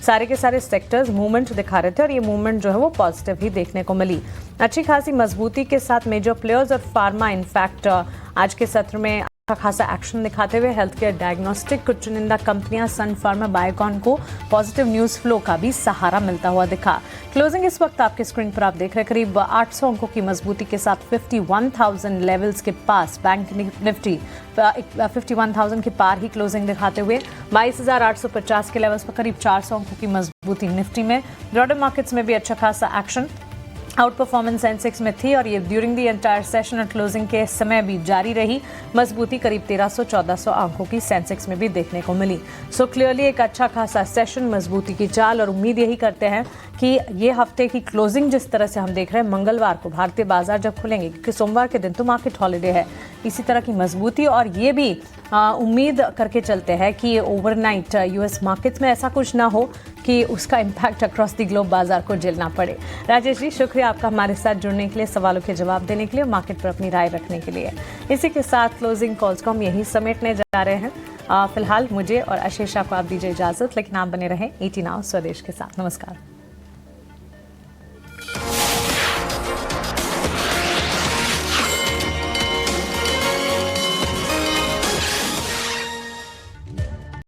सारे के सारे सेक्टर्स मूवमेंट दिखा रहे थे और ये मूवमेंट जो है वो पॉजिटिव ही देखने को मिली। अच्छी खासी मजबूती के साथ मेजर प्लेयर्स और फार्मा इनफैक्ट आज के सत्र में अच्छा खासा एक्शन दिखाते हुए हेल्थ केयर, डायग्नोस्टिक, कुछ चुनिंदा कंपनियां, सन फार्मा, बायोकॉन को पॉजिटिव न्यूज फ्लो का भी सहारा मिलता हुआ दिखा। क्लोजिंग इस वक्त आपके स्क्रीन पर आप देख रहे हैं करीब 800 अंकों की मजबूती के साथ 51,000 लेवल्स के पास बैंक निफ्टी 51,000 के पार ही क्लोजिंग दिखाते हुए 22,850 के लेवल्स पर करीब 400 अंकों की मजबूती निफ्टी में। ब्रॉडर मार्केट्स में भी अच्छा खासा एक्शन, आउट परफॉर्मेंस सेंसेक्स में थी और ये ड्यूरिंग द एंटायर सेशन और क्लोजिंग के समय भी जारी रही। मजबूती करीब 1300-1400 अंकों की सेंसेक्स में भी देखने को मिली। सो क्लियरली एक अच्छा खासा सेशन, मजबूती की चाल, और उम्मीद यही करते हैं कि ये हफ्ते की क्लोजिंग जिस तरह से हम देख रहे हैं, मंगलवार को भारतीय बाजार जब खुलेंगे, क्योंकि सोमवार के दिन तो मार्केट हॉलीडे है, इसी तरह की मजबूती और ये भी उम्मीद करके चलते हैं कि ओवरनाइट यूएस मार्केट्स में ऐसा कुछ ना हो कि उसका इम्पैक्ट अक्रॉस द ग्लोब बाजार को झेलना पड़े। राजेश जी, शुक्रिया आपका हमारे साथ जुड़ने के लिए, सवालों के जवाब देने के लिए, मार्केट पर अपनी राय रखने के लिए। इसी के साथ क्लोजिंग कॉल्स को हम यही समेटने जा रहे हैं। फिलहाल मुझे और आशीषा को आप दीजिए इजाजत, लेकिन आप बने रहें ET Now स्वदेश के साथ। नमस्कार।